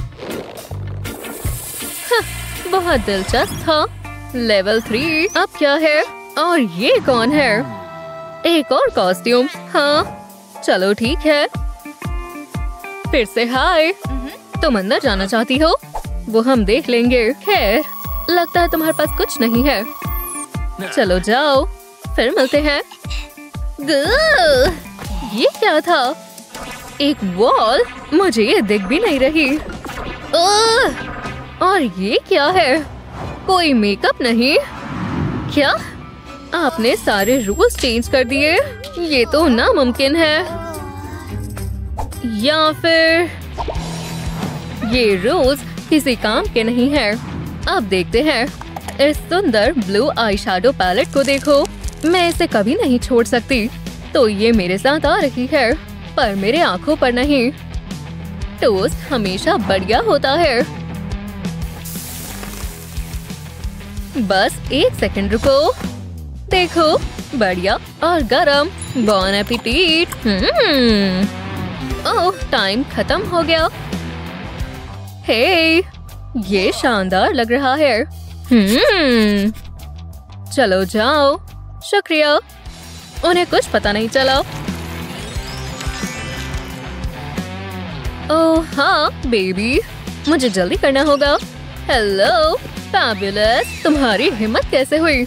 बहुत दिलचस्प था। लेवल 3। अब क्या है? और ये कौन है? एक और कॉस्ट्यूम। हाँ, चलो ठीक है। फिर से हाय। तुम अंदर जाना चाहती हो? वो हम देख लेंगे। खैर, लगता है तुम्हारे पास कुछ नहीं है। चलो जाओ, फिर मिलते हैं। ये क्या था? एक वॉल? मुझे ये दिख भी नहीं रही। और ये क्या है? कोई मेकअप नहीं? क्या? आपने सारे रूल्स चेंज कर दिए? ये तो नामुमकिन है। या फिर ये रूल्स किसी काम के नहीं हैं। अब देखते हैं। इस सुंदर ब्लू आई शैडो पैलेट को देखो। मैं इसे कभी नहीं छोड़ सकती। तो ये मेरे साथ आ रही है, पर मेरे आंखों पर नहीं। टोस्ट हमेशा बढ़िया होता है। बस 1 सेकंड रुको। देखो, बढ़िया और गरम। बॉन एपेटिट। ओह, टाइम खत्म हो गया। हे, ये शानदार लग रहा है। चलो जाओ। शुक्रिया। उन्हें कुछ पता नहीं चला। ओह हाँ बेबी, मुझे जल्दी करना होगा। हेलो फैबुलस, तुम्हारी हिम्मत कैसे हुई?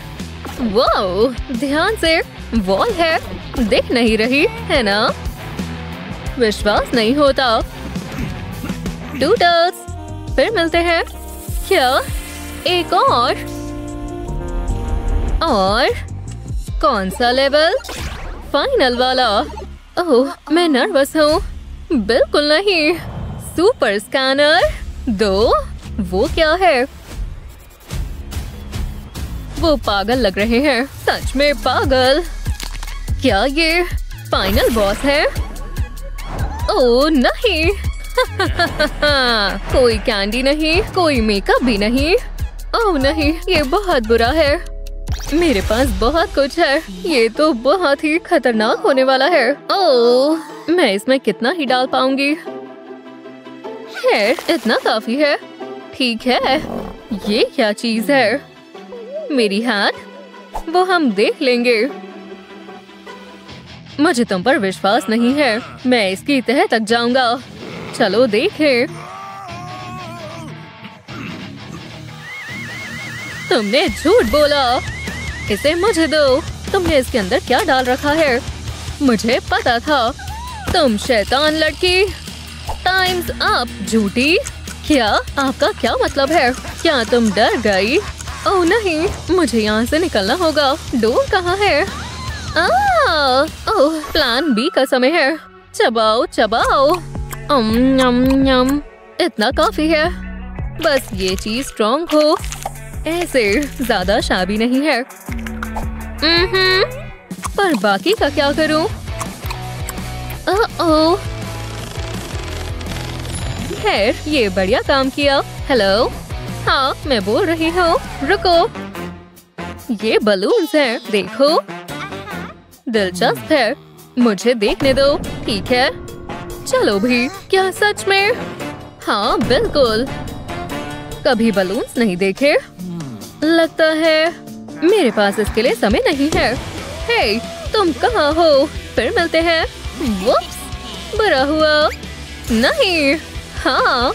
वाओ, ध्यान से, वॉल है, दिख नहीं रही है ना? विश्वास नहीं होता। टूटल्स, फिर मिलते हैं। क्या? एक और कौन सा लेवल? फाइनल वाला। ओह, मैं नर्वस हूँ। बिल्कुल नहीं। Super scanner 2? वो क्या है? वो पागल लग रहे हैं, सच में पागल। क्या ये फाइनल बॉस है? ओह नहीं। कोई कैंडी नहीं, कोई मेकअप भी नहीं। ओह नहीं, ये बहुत बुरा है। मेरे पास बहुत कुछ है, ये तो बहुत ही खतरनाक होने वाला है। ओह, मैं इसमें कितना ही डाल पाऊंगी? है, इतना काफी है। ठीक है, ये क्या चीज है? मेरी हाथ? वो हम देख लेंगे। मुझे तुम पर विश्वास नहीं है। मैं इसकी तह तक जाऊंगा। चलो देखें। तुमने झूठ बोला। इसे मुझे दो। तुमने इसके अंदर क्या डाल रखा है? मुझे पता था। तुम शैतान लड़की। टाइम्स अप झूठी। क्या? आपका क्या मतलब है? क्या तुम डर गई? ओह नहीं, मुझे यहाँ से निकलना होगा। डोर कहाँ है? ओह, प्लान बी का समय है। चबाओ चबाओ। इतना काफी है। बस ये चीज स्ट्रॉन्ग हो। ऐसे ज्यादा शाबी नहीं है। पर बाकी का क्या करूं? ओह, खैर, ये बढ़िया काम किया। हेलो, हाँ मैं बोल रही हूँ। रुको, ये बलून्स हैं, देखो। दिलचस्प है, मुझे देखने दो। ठीक है, चलो भी। क्या सच में? हाँ बिल्कुल। कभी बलून्स नहीं देखे। लगता है मेरे पास इसके लिए समय नहीं है। हे, तुम कहाँ हो? फिर मिलते हैं। वुप्स, बुरा हुआ। नहीं, हाँ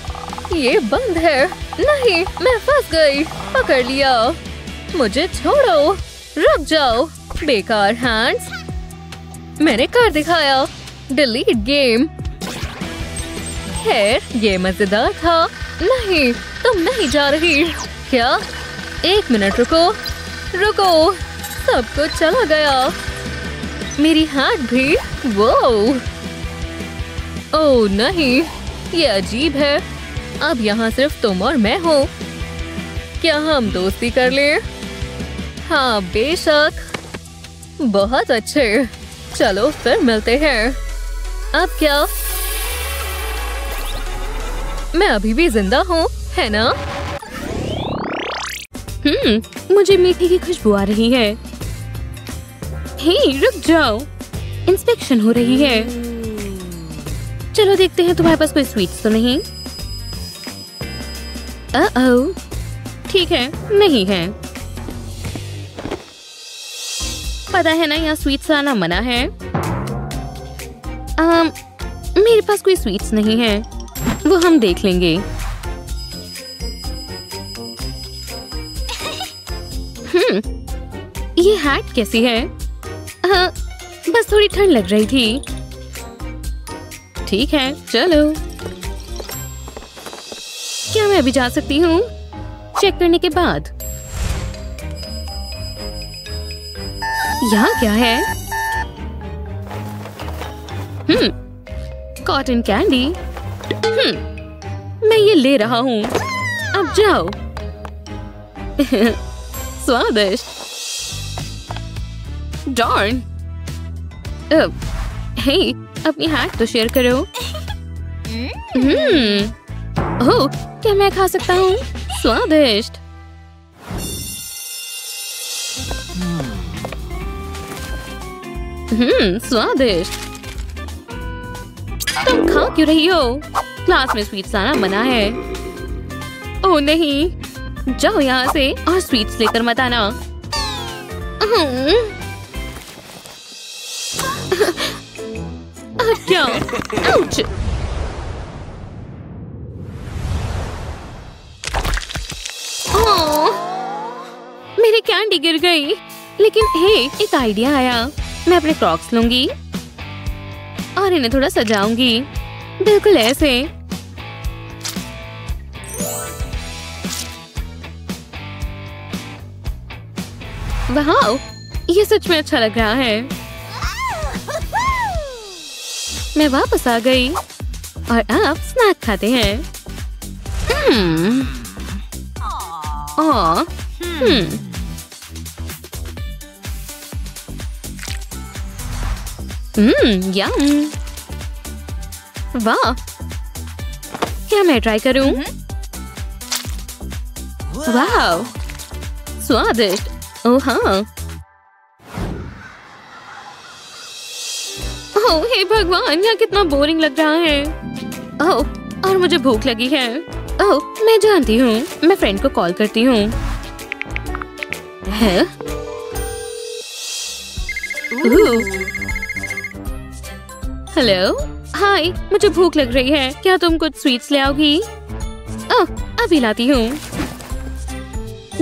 ये बंद है। नहीं, मैं फंस गई। पकड़ लिया। मुझे छोड़ो। रुक जाओ, बेकार हैंड्स। मैंने कर दिखाया। Delete game. खैर, ये मजेदार था। नहीं, तुम नहीं जा रही। क्या? एक मिनट रुको। रुको, सब कुछ चला गया। मेरी हाथ भी। वो ओह नहीं, ये अजीब है। अब यहाँ सिर्फ तुम और मैं हूँ। क्या हम दोस्ती कर लें? हाँ बेशक। बहुत अच्छे। चलो फिर मिलते हैं। अब क्या? मैं अभी भी जिंदा हूँ, है ना? मुझे मीठे की खुशबू आ रही है। हे, रुक जाओ। इंस्पेक्शन हो रही है। चलो देखते हैं तुम्हारे पास कोई स्वीट्स तो नहीं। ओह, ठीक है, नहीं है। पता है ना, यहाँ स्वीट्स आना मना है। मेरे पास कोई स्वीट्स नहीं है। वो हम देख लेंगे। ये हैट कैसी है? बस थोड़ी ठंड लग रही थी। ठीक है, चलो। क्या मैं अभी जा सकती हूँ? चेक करने के बाद। यहाँ क्या है? Cotton candy. मैं ये ले रहा हूँ। अब जाओ। स्वादिष्ट। डॉर्न। हे, अपनी हैट तो शेयर करो। ओह, क्या मैं खा सकता हूँ? स्वादिष्ट। स्वादिष्ट। तुम खा क्यों रही हो? क्लास में स्वीट्स लाना मना है। ओह नहीं, जाओ यहाँ से और स्वीट्स लेकर मत आना। क्या? आउच! मेरी कैंडी गिर गई। लेकिन हे, एक आइडिया आया। मैं अपने क्रॉक्स लूंगी और इन्हें थोड़ा सजाऊंगी, बिल्कुल ऐसे। वाह, ये सच में अच्छा लग रहा है। मैं वापस आ गई और अब स्नैक खाते हैं। यम। वाह, क्या मैं ट्राई करूं? वाह, स्वादिष्ट। ओह हाँ। ओह हे भगवान, यहाँ कितना बोरिंग लग रहा है। ओह, और मुझे भूख लगी है। ओह, मैं जानती हूँ, मैं फ्रेंड को कॉल करती हूँ। हेलो, हाय, मुझे भूख लग रही है। क्या तुम कुछ स्वीट्स ले आओगी? ओह, अभी लाती हूँ,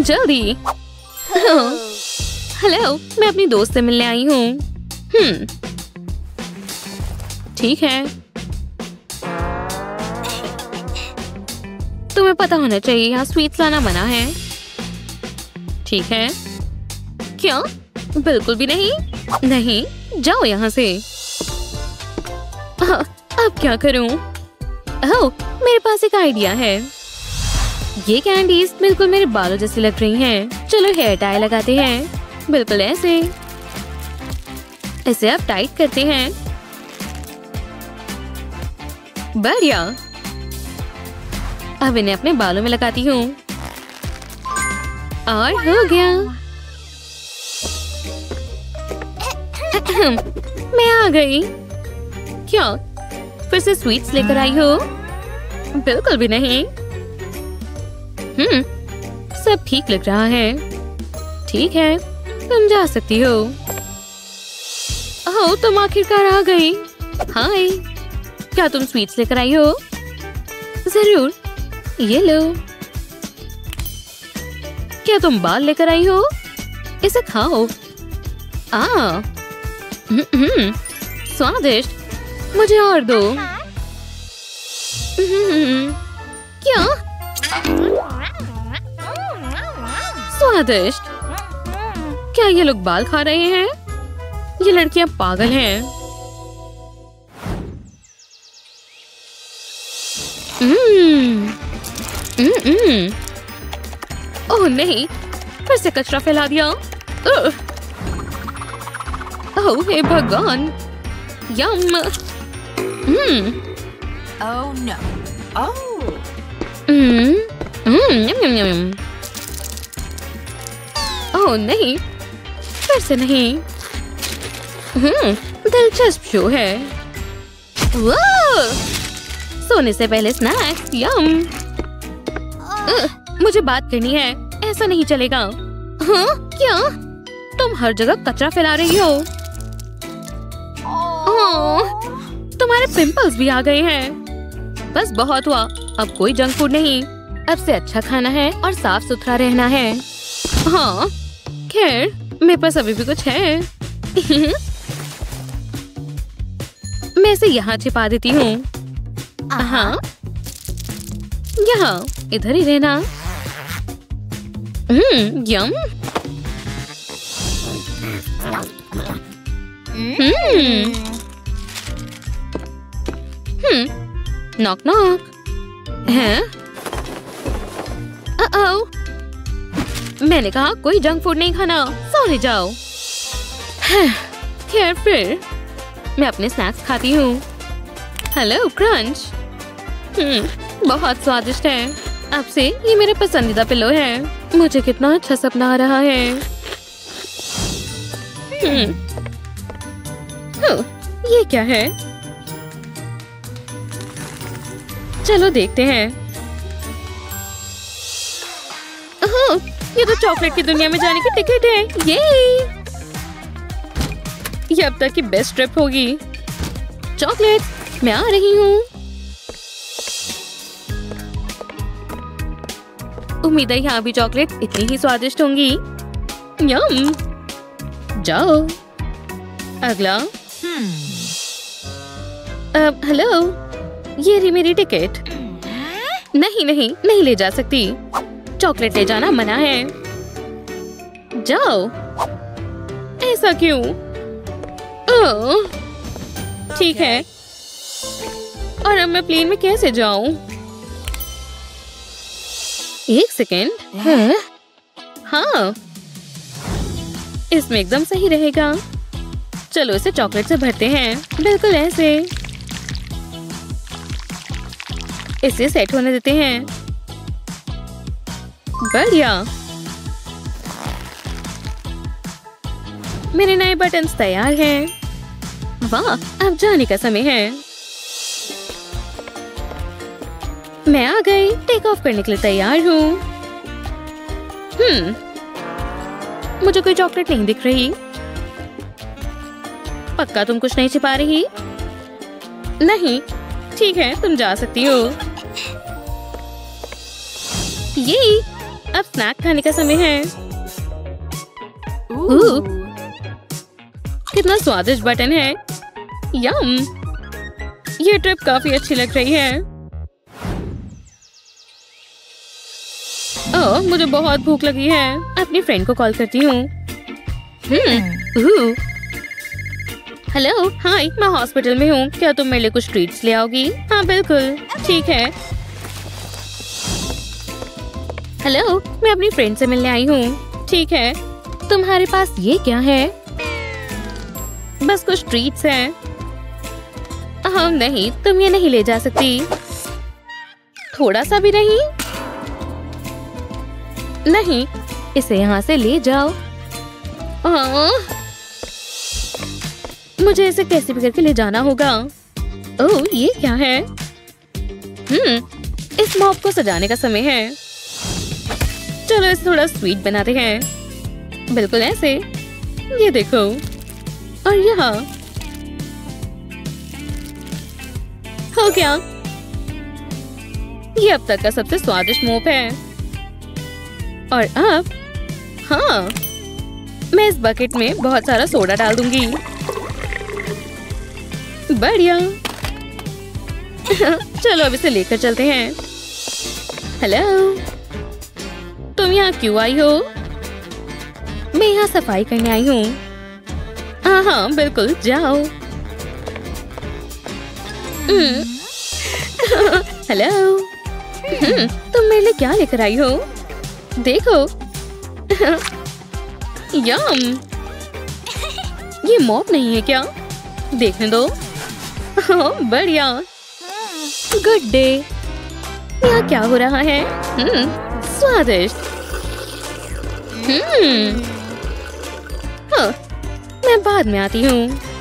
जल्दी। हेलो, मैं अपनी दोस्त से मिलने आई हूँ। ठीक है, तुम्हें पता होना चाहिए यहाँ स्वीट्स लाना मना है। ठीक है। क्या? बिल्कुल भी नहीं। नहीं, जाओ यहाँ से। अब क्या करूं? ओह, मेरे पास एक आइडिया है। ये कैंडीज बिल्कुल मेरे बालों जैसी लग रही हैं। चलो हेयर टाई लगाते हैं, बिल्कुल ऐसे। इसे अब टाइट करते हैं। बढ़िया। अब इन्हें अपने बालों में लगाती हूँ और हो गया। मैं आ गई। क्या फिर से स्वीट्स लेकर आई हो? बिल्कुल भी नहीं। सब ठीक लग रहा है। ठीक है, तुम जा सकती हो। ओह, तुम आखिरकार आ गई। हाय, क्या तुम स्वीट्स लेकर आई हो? जरूर, ये लो। क्या तुम बाल लेकर आई हो? इसे खाओ। स्वादिष्ट, मुझे और दो। क्या? स्वादिष्ट। क्या ये लोग बाल खा रहे हैं? ये लड़कियां पागल हैं। ओह नहीं, फिर से कचरा फैला दिया। ओह हे भगवान, यम। Oh no. Oh. यम यम यम। ओह नहीं, फिर से नहीं। दिलचस्प शो है। सोने से पहले स्नैक्स, यम। मुझे बात करनी है, ऐसा नहीं चलेगा। हाँ? क्या? तुम हर जगह कचरा फैला रही हो। तुम्हारे पिंपल्स भी आ गए हैं। बस बहुत हुआ, अब कोई जंक फूड नहीं। अब से अच्छा खाना है और साफ सुथरा रहना है। हाँ, खैर मेरे पास अभी भी कुछ है। मैं इसे यहाँ छिपा देती हूँ। हाँ, यहाँ इधर ही रहना। यम। Knock knock. हैं? मैंने कहा कोई जंक फूड नहीं खाना, सोने जाओ। खैर फिर मैं अपने स्नैक्स खाती हूँ। Hello crunch. बहुत स्वादिष्ट है। अब से ये मेरा पसंदीदा पिलो है। मुझे कितना अच्छा सपना आ रहा है। ये क्या है? चलो देखते हैं। ये तो चॉकलेट की दुनिया में जाने की टिकट है। ये अब तक की बेस्ट ट्रिप होगी। चॉकलेट, मैं आ रही हूँ। उम्मीद है यहाँ भी चॉकलेट इतनी ही स्वादिष्ट होंगी। यम। जाओ। अगला। हेलो, ये रही मेरी टिकट। नहीं ले जा सकती। चॉकलेट ले जाना मना है। जाओ। ऐसा क्यों? ओह, ठीक है। और अब मैं प्लेन में कैसे जाऊं? एक सेकेंड। हाँ, इसमें एकदम सही रहेगा। चलो इसे चॉकलेट से भरते हैं। बिल्कुल ऐसे। इसे सेट होने देते हैं। बढ़िया। मेरे नए बटन्स तैयार हैं। वाह, अब जाने का समय है। मैं आ गई। टेक ऑफ करने के लिए तैयार हूँ। मुझे कोई चॉकलेट नहीं दिख रही। पक्का तुम कुछ नहीं छिपा रही? नहीं, ठीक है, तुम जा सकती हो। ये अब स्नैक खाने का समय है। कितना स्वादिष्ट बटन है। यम। ये ट्रिप काफी अच्छी लग रही है। ओह, मुझे बहुत भूख लगी है। अपनी फ्रेंड को कॉल करती हूँ। हेलो, हाय, मैं हॉस्पिटल में हूँ। क्या तुम मेरे लिए कुछ ट्रीट्स ले आओगी? हाँ बिल्कुल, ठीक है। हेलो, मैं अपनी फ्रेंड से मिलने आई हूँ। ठीक है। तुम्हारे पास ये क्या है? बस कुछ ट्रीट्स हैं। हाँ नहीं, तुम ये नहीं ले जा सकती। थोड़ा सा भी नहीं? नहीं, इसे यहाँ से ले जाओ। मुझे इसे कैसे भी करके ले जाना होगा। ओह, ये क्या है? इस मॉब को सजाने का समय है। चलो इसे थोड़ा स्वीट बनाते हैं। बिल्कुल ऐसे। ये देखो। और यहाँ हो गया। ये अब तक का सबसे स्वादिष्ट मोप है। और अब हाँ, मैं इस बकेट में बहुत सारा सोडा डाल दूंगी। बढ़िया। चलो अब इसे लेकर चलते हैं। हेलो, तुम यहाँ क्यों आई हो? मैं यहाँ सफाई करने आई हूँ। हाँ बिल्कुल, जाओ। हेलो, तुम मेरे लिए क्या लेकर आई हो? देखो। यम। ये मॉप नहीं है क्या? देखने दो। बढ़िया। Good day. यहाँ क्या हो रहा है? स्वादिष्ट। हाँ, मैं बाद में आती हूँ।